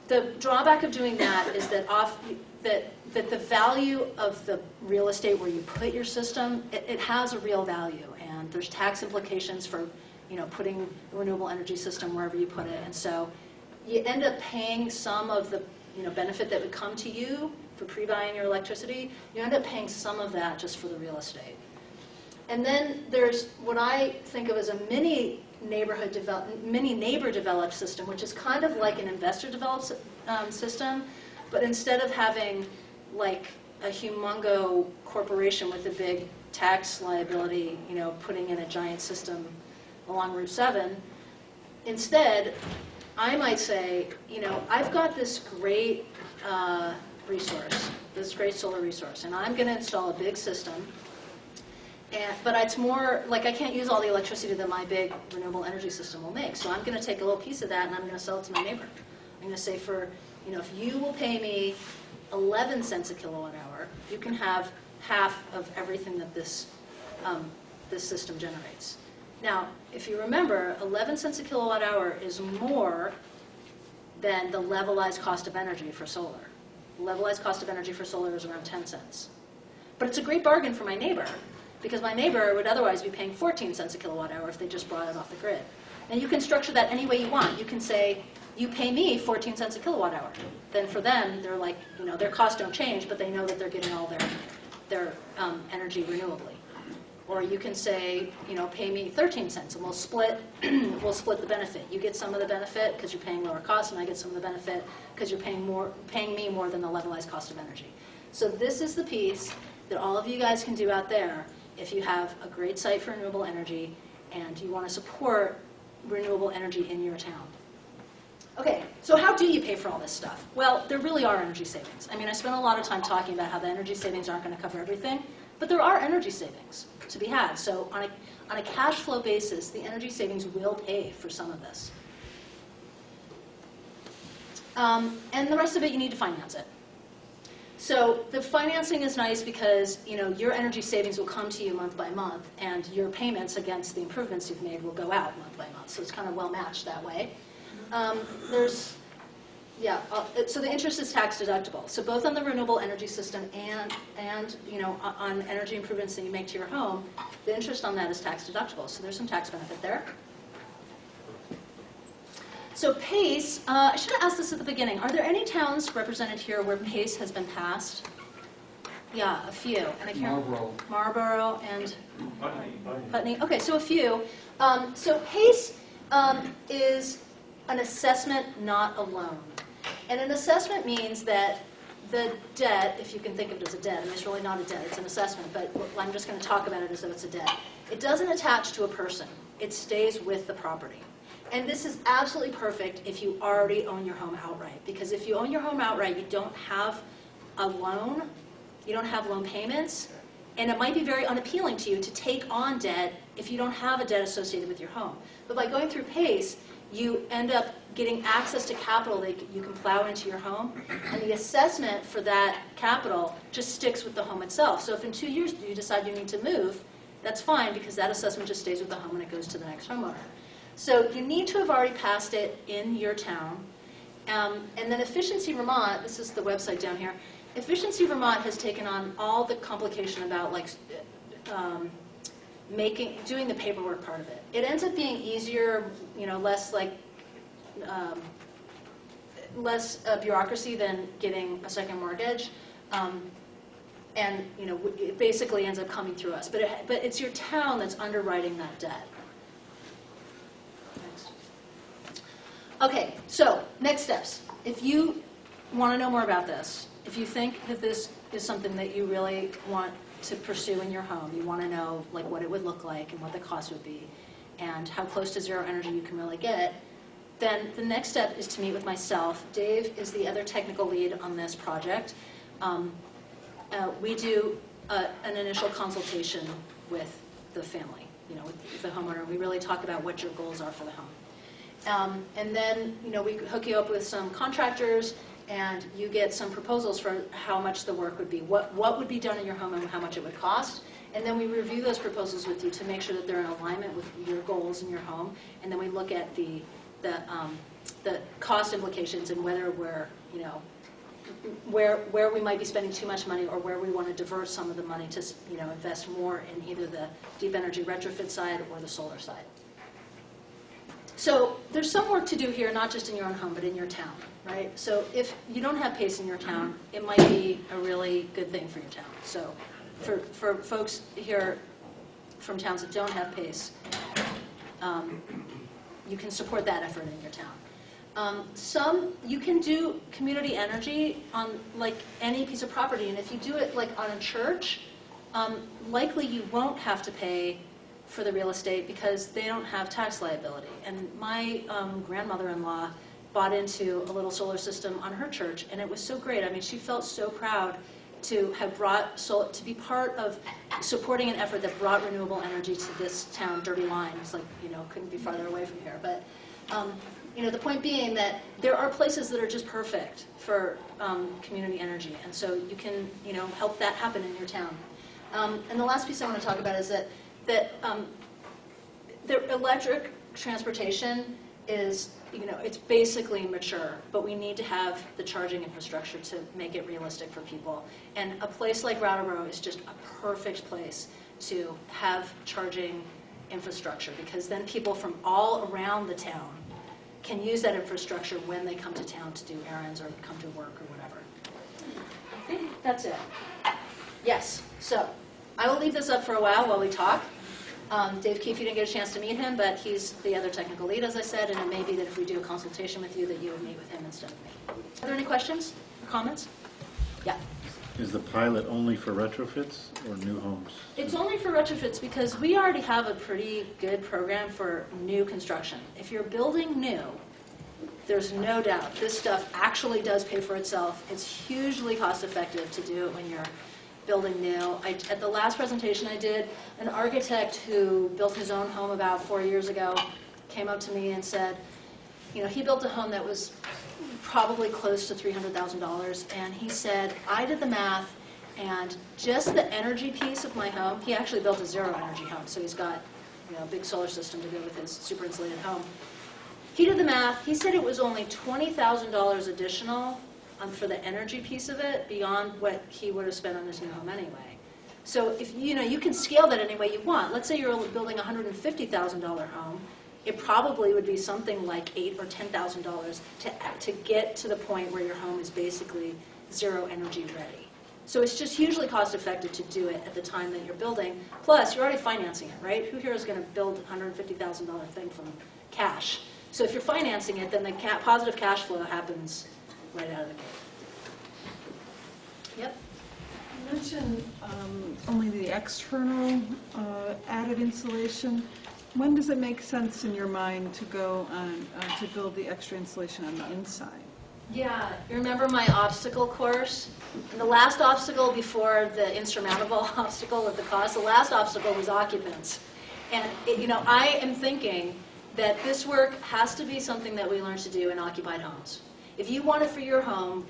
The drawback of doing that is that the value of the real estate where you put your system, it has a real value, and there's tax implications for putting a renewable energy system wherever you put it, and so you end up paying some of the benefit that would come to you for pre-buying your electricity. You end up paying some of that just for the real estate. And then there's what I think of as a mini neighbor developed system, which is kind of like an investor developed system, but instead of having like a humongo corporation with a big tax liability, putting in a giant system along Route 7, instead, I might say, I've got this great resource, this great solar resource, and I'm going to install a big system. But it's more like I can't use all the electricity that my big renewable energy system will make. So I'm going to take a little piece of that and I'm going to sell it to my neighbor. I'm going to say if you will pay me 11 cents a kilowatt hour, you can have half of everything that this system generates. Now, if you remember, 11 cents a kilowatt hour is more than the levelized cost of energy for solar. The levelized cost of energy for solar is around 10 cents. But it's a great bargain for my neighbor, because my neighbor would otherwise be paying 14 cents a kilowatt hour if they just brought it off the grid. And you can structure that any way you want. You can say, you pay me 14 cents a kilowatt hour. Then for them, they're like, their costs don't change, but they know that they're getting all their energy renewably. Or you can say, pay me 13 cents, and we'll split the benefit. You get some of the benefit because you're paying lower costs, and I get some of the benefit because you're paying me more than the levelized cost of energy. So this is the piece that all of you guys can do out there if you have a great site for renewable energy and you want to support renewable energy in your town. Okay, so how do you pay for all this stuff? Well, there really are energy savings. I mean, I spent a lot of time talking about how the energy savings aren't going to cover everything, but there are energy savings to be had. So on a cash flow basis, the energy savings will pay for some of this. And the rest of it, you need to finance it. So the financing is nice because your energy savings will come to you month by month, and your payments against the improvements you've made will go out month by month. So it's kind of well matched that way. There's, yeah, so the interest is tax deductible. So both on the renewable energy system and on energy improvements that you make to your home, the interest on that is tax deductible. So there's some tax benefit there. So PACE, I should have asked this at the beginning. Are there any towns represented here where PACE has been passed? Yeah, a few. And I can't. Marlboro and Putney. Okay, so a few. So PACE is an assessment, not a loan. And an assessment means that the debt, if you can think of it as a debt, and it's really not a debt, it's an assessment, but I'm just going to talk about it as though it's a debt. It doesn't attach to a person. It stays with the property. And this is absolutely perfect if you already own your home outright. Because if you own your home outright, you don't have a loan, you don't have loan payments, and it might be very unappealing to you to take on debt if you don't have a debt associated with your home. But by going through PACE, you end up getting access to capital that you can plow into your home, and the assessment for that capital just sticks with the home itself. So if in 2 years you decide you need to move, that's fine because that assessment just stays with the home and it goes to the next homeowner. So you need to have already passed it in your town. And then Efficiency Vermont, this is the website down here, Efficiency Vermont has taken on all the complication about like doing the paperwork part of it. It ends up being easier, less like less bureaucracy than getting a second mortgage, and it basically ends up coming through us. But it's your town that's underwriting that debt. Next. Okay, so next steps. If you want to know more about this, if you think that this is something that you really want to pursue in your home, you want to know like what it would look like and what the cost would be, and how close to zero energy you can really get, then the next step is to meet with myself. Dave is the other technical lead on this project. We do an initial consultation with the family, with the homeowner. We really talk about what your goals are for the home. And then, we hook you up with some contractors, and you get some proposals for how much the work would be, what would be done in your home and how much it would cost. And then we review those proposals with you to make sure that they're in alignment with your goals in your home. And then we look at the cost implications and whether we're, where we might be spending too much money or where we want to divert some of the money to, invest more in either the deep energy retrofit side or the solar side. So there's some work to do here, not just in your own home, but in your town, right? So if you don't have PACE in your town, it might be a really good thing for your town. So for folks here from towns that don't have PACE, you can support that effort in your town. You can do community energy on like any piece of property, and if you do it like on a church, likely you won't have to pay for the real estate because they don't have tax liability. And my grandmother-in-law bought into a little solar system on her church, and it was so great. I mean, she felt so proud to have to be part of supporting an effort that brought renewable energy to this town, Dirty Line. It's like, couldn't be farther away from here. But, the point being that there are places that are just perfect for community energy. And so you can, help that happen in your town. And the last piece I want to talk about is that the electric transportation is, it's basically mature, but we need to have the charging infrastructure to make it realistic for people. And a place like Brattleboro is just a perfect place to have charging infrastructure, because then people from all around the town can use that infrastructure when they come to town to do errands or come to work or whatever. I think that's it. Yes, so I will leave this up for a while we talk. Dave Keefe, you didn't get a chance to meet him, but he's the other technical lead, as I said, and it may be that if we do a consultation with you, that you would meet with him instead of me. Are there any questions or comments? Yeah. Is the pilot only for retrofits or new homes? It's only for retrofits because we already have a pretty good program for new construction. If you're building new, there's no doubt this stuff actually does pay for itself. It's hugely cost effective to do it when you're building new. At the last presentation I did, an architect who built his own home about 4 years ago came up to me and said, he built a home that was probably close to $300,000, and he said, I did the math, and just the energy piece of my home, he actually built a zero energy home, so he's got a big solar system to go with his super insulated home. he did the math. He said it was only $20,000 additional for the energy piece of it beyond what he would have spent on his new home anyway. So if you can scale that any way you want. Let's say you're building a $150,000 home. It probably would be something like $8,000 or $10,000 to get to the point where your home is basically zero energy ready. So it's just hugely cost effective to do it at the time that you're building. Plus, you're already financing it, right? Who here is going to build a $150,000 thing from cash? So if you're financing it, then the positive cash flow happens right out of the gate. Yep. You mentioned only the external added insulation. When does it make sense in your mind to go on to build the extra insulation on the inside? Yeah, you remember my obstacle course? And the last obstacle before the insurmountable obstacle of the cost, the last obstacle was occupants. And I am thinking that this work has to be something that we learn to do in occupied homes. If you want it for your home,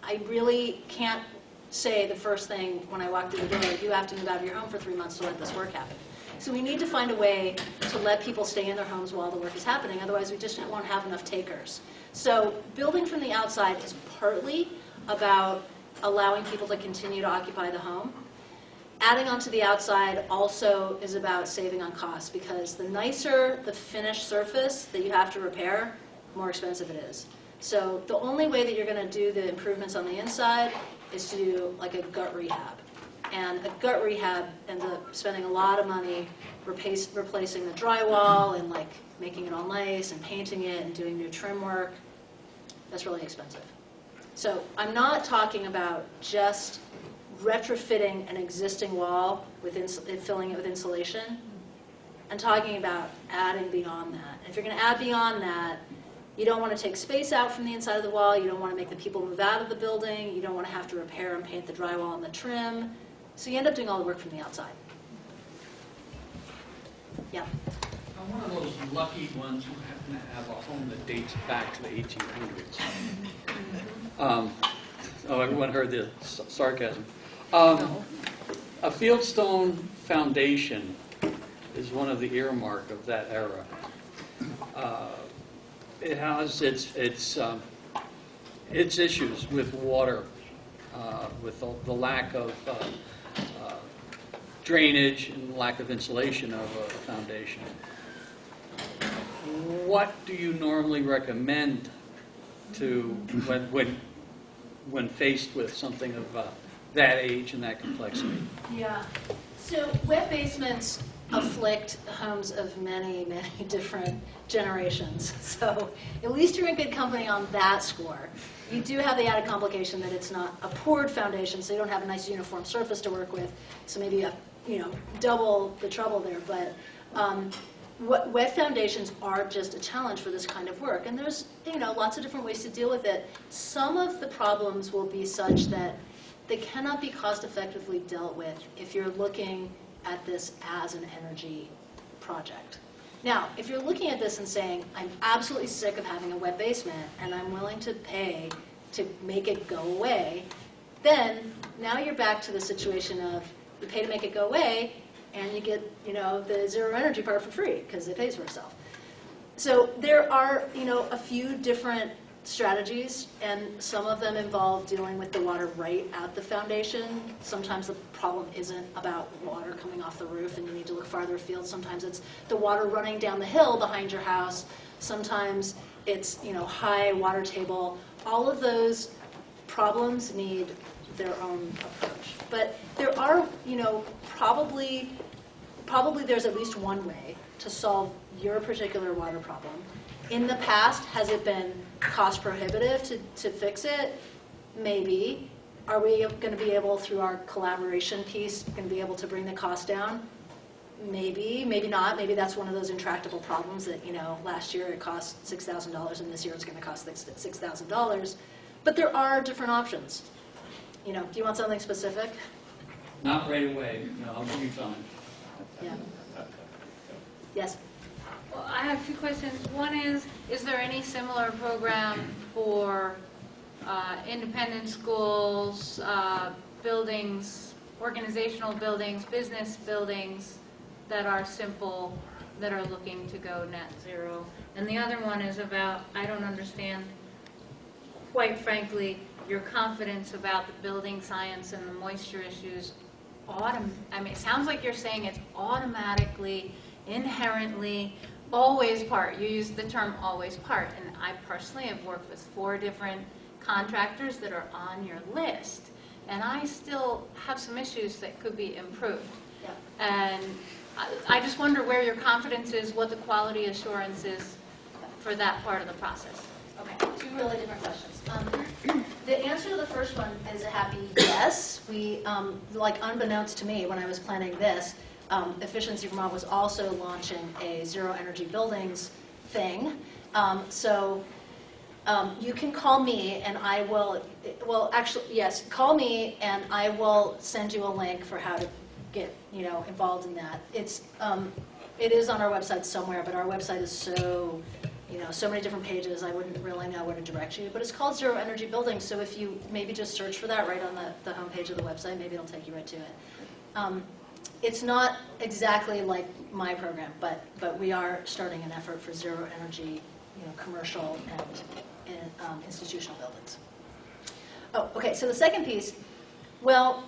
I really can't say the first thing when I walk through the door, you have to move out of your home for 3 months to let this work happen. So we need to find a way to let people stay in their homes while the work is happening, otherwise we just won't have enough takers. So building from the outside is partly about allowing people to continue to occupy the home. Adding onto the outside also is about saving on costs, because the nicer the finished surface that you have to repair, the more expensive it is. So the only way that you're going to do the improvements on the inside is to do like a gut rehab. And a gut rehab ends up spending a lot of money replacing the drywall and like making it all nice and painting it and doing new trim work. That's really expensive. So I'm not talking about just retrofitting an existing wall with filling it with insulation. I'm talking about adding beyond that. And if you're going to add beyond that, you don't want to take space out from the inside of the wall. You don't want to make the people move out of the building. You don't want to have to repair and paint the drywall and the trim. So you end up doing all the work from the outside. Yeah. I'm one of those lucky ones who happen to have a home that dates back to the 1800s. Everyone heard the sarcasm. No. A fieldstone foundation is one of the earmark of that era. It has its issues with water, with the lack of drainage and lack of insulation of a foundation. What do you normally recommend to when faced with something of that age and that complexity? Yeah. So wet basements afflict homes of many, many different generations. So at least you're in good company on that score. You do have the added complication that it's not a poured foundation, so you don't have a nice uniform surface to work with. So maybe double the trouble there. But wet foundations are just a challenge for this kind of work, and there's lots of different ways to deal with it. Some of the problems will be such that they cannot be cost effectively dealt with if you're looking at this as an energy project. Now, if you're looking at this and saying, I'm absolutely sick of having a wet basement and I'm willing to pay to make it go away, then now you're back to the situation of you pay to make it go away and you get the zero energy part for free because it pays for itself. So there are a few different strategies, and some of them involve dealing with the water right at the foundation. Sometimes the problem isn't about water coming off the roof and you need to look farther afield. Sometimes it's the water running down the hill behind your house. Sometimes it's high water table. All of those problems need their own approach. But there are probably there's at least one way to solve your particular water problem. In the past, has it been cost prohibitive to fix it? Maybe. Are we going to be able, through our collaboration piece, going to be able to bring the cost down? Maybe, maybe not. Maybe that's one of those intractable problems that, last year it cost $6,000 and this year it's going to cost $6,000. But there are different options. Do you want something specific? Not right away. No, I'll give you time. Yeah. Yes? Well, I have two questions. One is there any similar program for independent schools, buildings, organizational buildings, business buildings that are simple that are looking to go net zero. And the other one is about, I don't understand, quite frankly, your confidence about the building science and the moisture issues. I mean, it sounds like you're saying it's automatically, inherently, always part. You use the term always part. And I personally have worked with 4 different contractors that are on your list. And I still have some issues that could be improved. Yeah. And I just wonder where your confidence is, what the quality assurance is for that part of the process. Okay, 2 really different questions. The answer to the first one is a happy yes. We, like unbeknownst to me when I was planning this, Efficiency Vermont was also launching a zero energy buildings thing. You can call me and I will, well actually, yes, call me and I will send you a link for how to get, involved in that. It is on our website somewhere, but our website is so, so many different pages, I wouldn't really know where to direct you. But it's called Zero Energy Buildings, so if you maybe just search for that right on the homepage of the website, maybe it'll take you right to it. It's not exactly like my program, but we are starting an effort for zero energy, commercial and institutional buildings. Oh, okay, so the second piece, well,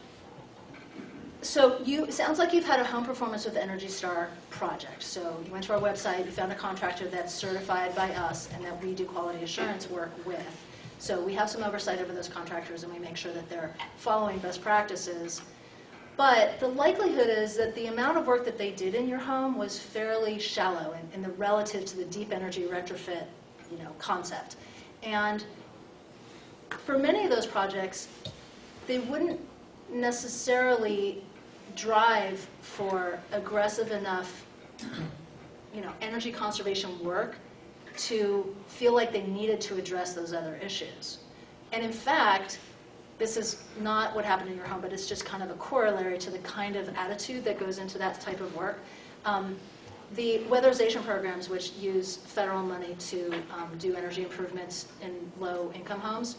so it sounds like you've had a home performance with the Energy Star project. So you went to our website, you found a contractor that's certified by us and that we do quality assurance work with. So we have some oversight over those contractors and we make sure that they're following best practices. But the likelihood is that the amount of work that they did in your home was fairly shallow in the relative to the deep energy retrofit, concept. And for many of those projects, they wouldn't necessarily drive for aggressive enough, energy conservation work to feel like they needed to address those other issues. And in fact, this is not what happened in your home, but it's just kind of a corollary to the kind of attitude that goes into that type of work. The weatherization programs, which use federal money to do energy improvements in low-income homes,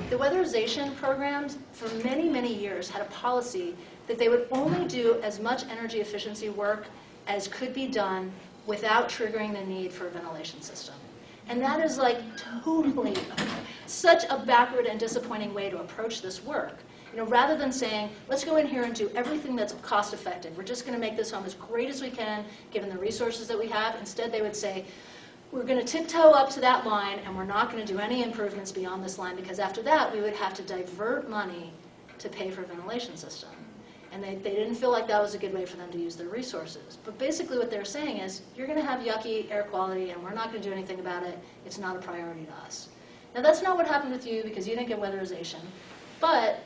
the weatherization programs for many, many years had a policy that they would only do as much energy efficiency work as could be done without triggering the need for a ventilation system. And that is like totally such a backward and disappointing way to approach this work. Rather than saying, let's go in here and do everything that's cost effective. We're just going to make this home as great as we can, given the resources that we have. Instead, they would say, we're going to tiptoe up to that line, and we're not going to do any improvements beyond this line, because after that, we would have to divert money to pay for a ventilation system. And they didn't feel like that was a good way for them to use their resources. But basically what they're saying is, you're going to have yucky air quality, and we're not going to do anything about it. It's not a priority to us. Now, that's not what happened with you, because you didn't get weatherization. But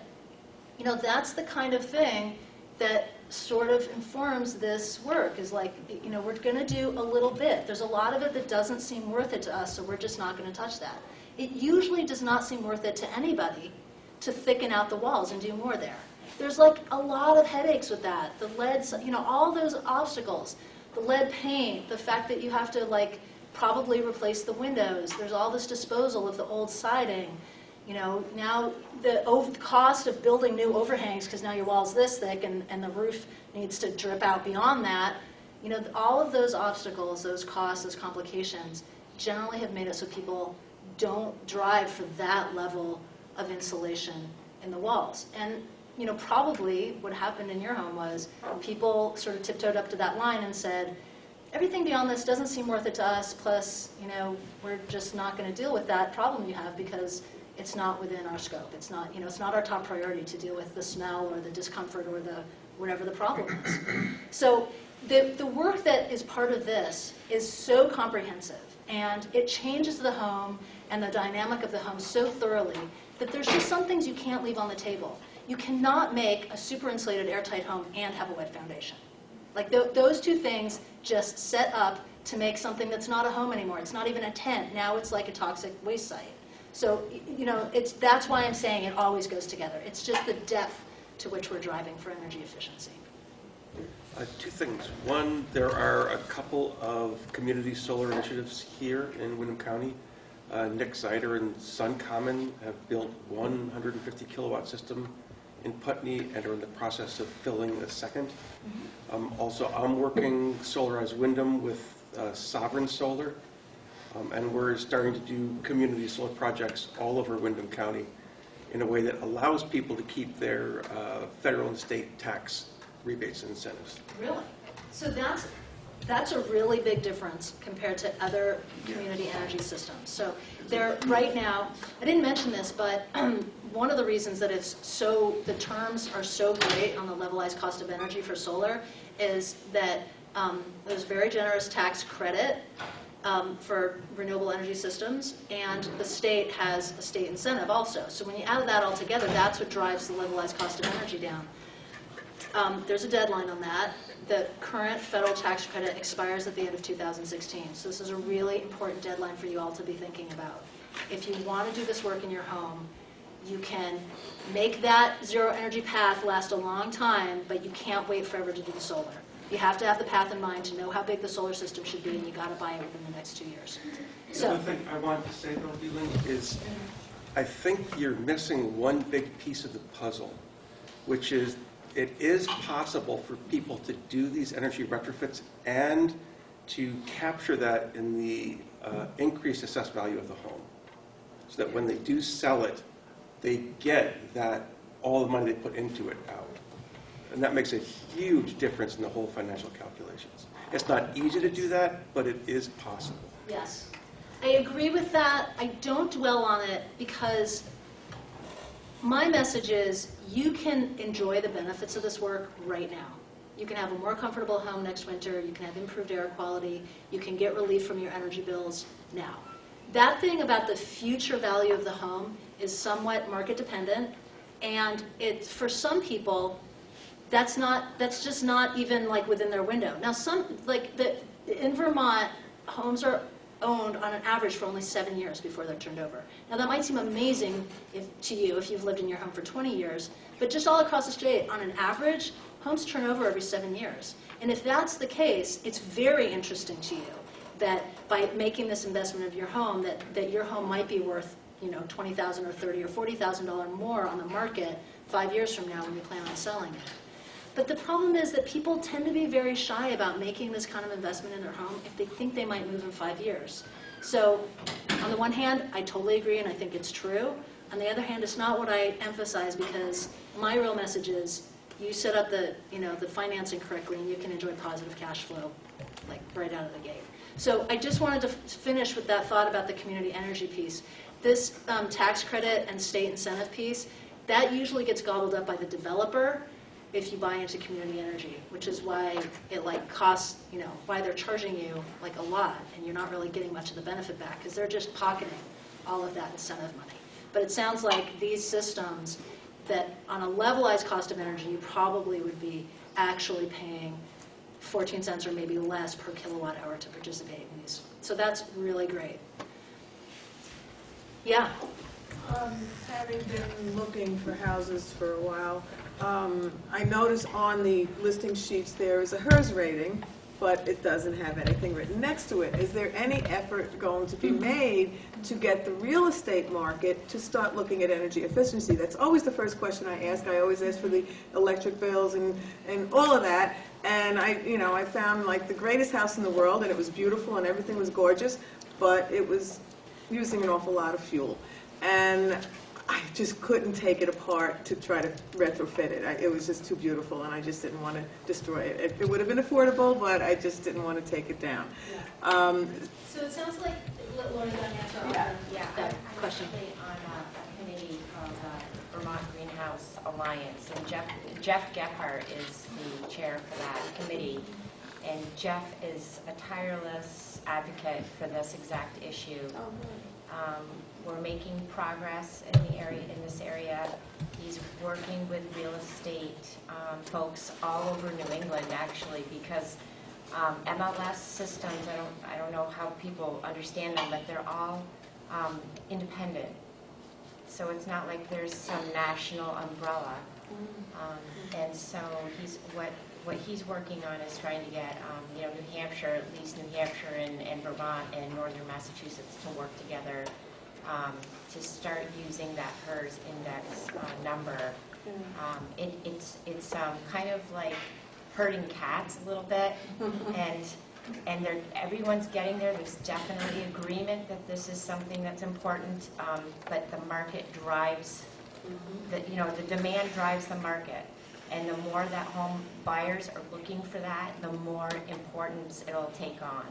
that's the kind of thing that sort of informs this work, is like, we're going to do a little bit. There's a lot of it that doesn't seem worth it to us, so we're just not going to touch that. It usually does not seem worth it to anybody to thicken out the walls and do more there. There's like a lot of headaches with that. The lead, all those obstacles, the lead paint, the fact that you have to probably replace the windows. There's all this disposal of the old siding. Now the cost of building new overhangs, because now your wall's this thick and the roof needs to drip out beyond that. All of those obstacles, those costs, those complications generally have made it so people don't drive for that level of insulation in the walls. And probably what happened in your home was people sort of tiptoed up to that line and said, everything beyond this doesn't seem worth it to us, plus, we're just not going to deal with that problem you have because it's not within our scope. It's not, it's not our top priority to deal with the smell or the discomfort or the whatever the problem is. So the work that is part of this is so comprehensive, and it changes the home and the dynamic of the home so thoroughly that there's just some things you can't leave on the table. You cannot make a super insulated airtight home and have a wet foundation. Like those two things just set up to make something that's not a home anymore. It's not even a tent. Now it's like a toxic waste site. So, that's why I'm saying it always goes together. It's just the depth to which we're driving for energy efficiency. Two things. One, there are a couple of community solar initiatives here in Windham County. Nick Zider and Sun Common have built 150 kilowatt system in Putney and are in the process of filling the second. Also, I'm working Solarize Windham with sovereign solar, and we're starting to do community solar projects all over Windham County in a way that allows people to keep their federal and state tax rebates and incentives. Really? So that's a really big difference compared to other community energy systems. So there, right now, I didn't mention this, but one of the reasons that the terms are so great on the levelized cost of energy for solar is that there's very generous tax credit for renewable energy systems, and the state has a state incentive also. So when you add that all together, that's what drives the levelized cost of energy down. There's a deadline on that. The current federal tax credit expires at the end of 2016. So this is a really important deadline for you all to be thinking about. If you want to do this work in your home, you can make that zero energy path last a long time, but you can't wait forever to do the solar. You have to have the path in mind to know how big the solar system should be, and you got to buy it within the next 2 years. The other thing I wanted to say, though, Ling, is I think you're missing one big piece of the puzzle, which is it is possible for people to do these energy retrofits and to capture that in the increased assessed value of the home, so that when they do sell it, they get that all the money they put into it out. And that makes a huge difference in the whole financial calculations. It's not easy to do that, but it is possible. Yes. I agree with that. I don't dwell on it because my message is you can enjoy the benefits of this work right now. You can have a more comfortable home next winter. You can have improved air quality. You can get relief from your energy bills now. That thing about the future value of the home is somewhat market dependent, and it's for some people that's just not even like within their window. Now in Vermont, homes are owned on an average for only 7 years before they're turned over. Now that might seem amazing to you if you've lived in your home for 20 years, but just all across the state, on an average, homes turn over every 7 years. And if that's the case, it's very interesting to you that by making this investment of your home, that your home might be worth $20,000 or $30,000 or $40,000 more on the market 5 years from now when you plan on selling it. But the problem is that people tend to be very shy about making this kind of investment in their home if they think they might move in 5 years. So on the one hand, I totally agree and I think it's true. On the other hand, it's not what I emphasize because my real message is you set up the financing correctly and you can enjoy positive cash flow like right out of the gate. So I just wanted to finish with that thought about the community energy piece. This tax credit and state incentive piece, that usually gets gobbled up by the developer if you buy into community energy, which is why it costs, why they're charging you a lot and you're not really getting much of the benefit back because they're just pocketing all of that incentive money. But it sounds like these systems that on a levelized cost of energy, you probably would be actually paying 14 cents or maybe less per kilowatt hour to participate in these. So that's really great. Yeah. Having been looking for houses for a while, I noticed on the listing sheets there is a HERS rating, but it doesn't have anything written next to it. Is there any effort going to be made to get the real estate market to start looking at energy efficiency? That's always the first question I ask. I always ask for the electric bills and all of that. And I found the greatest house in the world, and it was beautiful and everything was gorgeous, but it was using an awful lot of fuel. And I just couldn't take it apart to try to retrofit it. It was just too beautiful, and I just didn't want to destroy it. It would have been affordable, but I just didn't want to take it down. Yeah. So it sounds like Lori's going to answer that question. I'm actually on a committee called Vermont Greenhouse Alliance, and Jeff Gephardt is the chair for that committee. And Jeff is a tireless advocate for this exact issue. We're making progress in this area. He's working with real estate folks all over New England, actually, because MLS systems, I don't know how people understand them, but they're all independent. So it's not like there's some national umbrella. And so what he's working on is trying to get New Hampshire, at least New Hampshire and Vermont and northern Massachusetts to work together to start using that HERS index number. It's kind of like herding cats a little bit, and and everyone's getting there. There's definitely agreement that this is something that's important, but the market drives, the demand drives the market. And the more that home buyers are looking for that, the more importance it'll take on.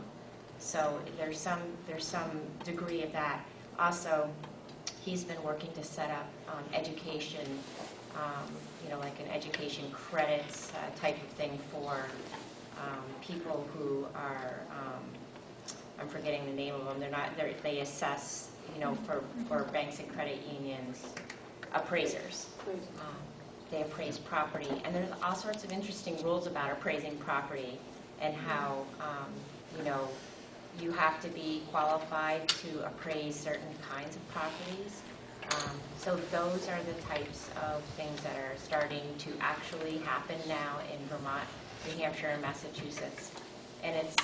So there's some degree of that. Also, he's been working to set up education, like an education credits type of thing for people who are, I'm forgetting the name of them. They assess, for banks and credit unions, appraisers. They appraise property, and there's all sorts of interesting rules about appraising property and how, you have to be qualified to appraise certain kinds of properties. So those are the types of things that are starting to actually happen now in Vermont, New Hampshire, and Massachusetts. And it's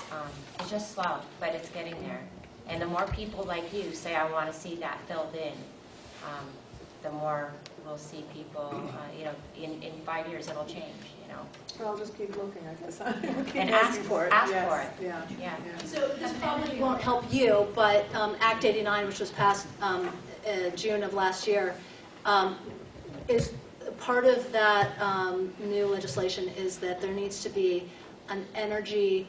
just slow, but it's getting there. And the more people like you say, I want to see that filled in, the more we'll see people, in 5 years it'll change, Well, I'll just keep looking, I guess. And ask for it. Ask Yes, for it. Yeah. So this probably won't help you, but Act 89, which was passed June of last year, is part of that new legislation is that there needs to be an energy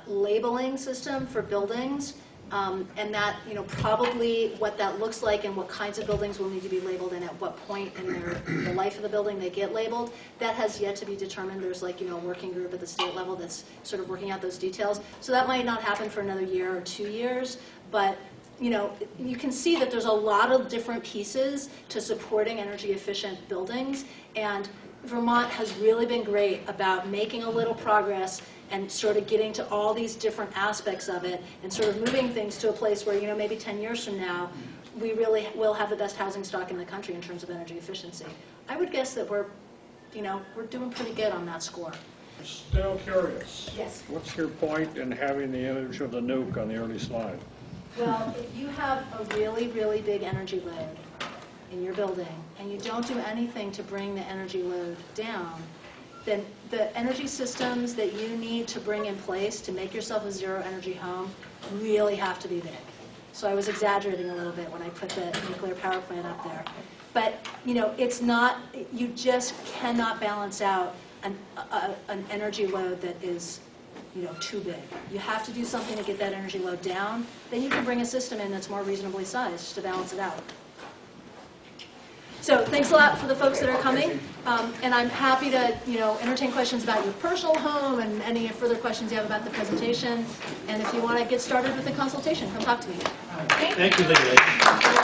labeling system for buildings. And that, probably what that looks like and what kinds of buildings will need to be labeled and at what point in the life of the building they get labeled, that has yet to be determined. There's a working group at the state level that's sort of working out those details. So that might not happen for another year or 2 years, but you can see that there's a lot of different pieces to supporting energy efficient buildings, and Vermont has really been great about making a little progress and sort of getting to all these different aspects of it and sort of moving things to a place where, maybe 10 years from now, we really will have the best housing stock in the country in terms of energy efficiency. I would guess that we're doing pretty good on that score. Still curious. Yes. What's your point in having the image of the nuke on the early slide? Well, if you have a really, really big energy load in your building and you don't do anything to bring the energy load down, then the energy systems that you need to bring in place to make yourself a zero energy home really have to be big. So I was exaggerating a little bit when I put the nuclear power plant up there. But, it's not, you just cannot balance out an energy load that is, too big. You have to do something to get that energy load down. Then you can bring a system in that's more reasonably sized to balance it out. So thanks a lot for the folks that are coming, and I'm happy to, entertain questions about your personal home and any further questions you have about the presentation. And if you want to get started with the consultation, come talk to me. Thank you, Ling.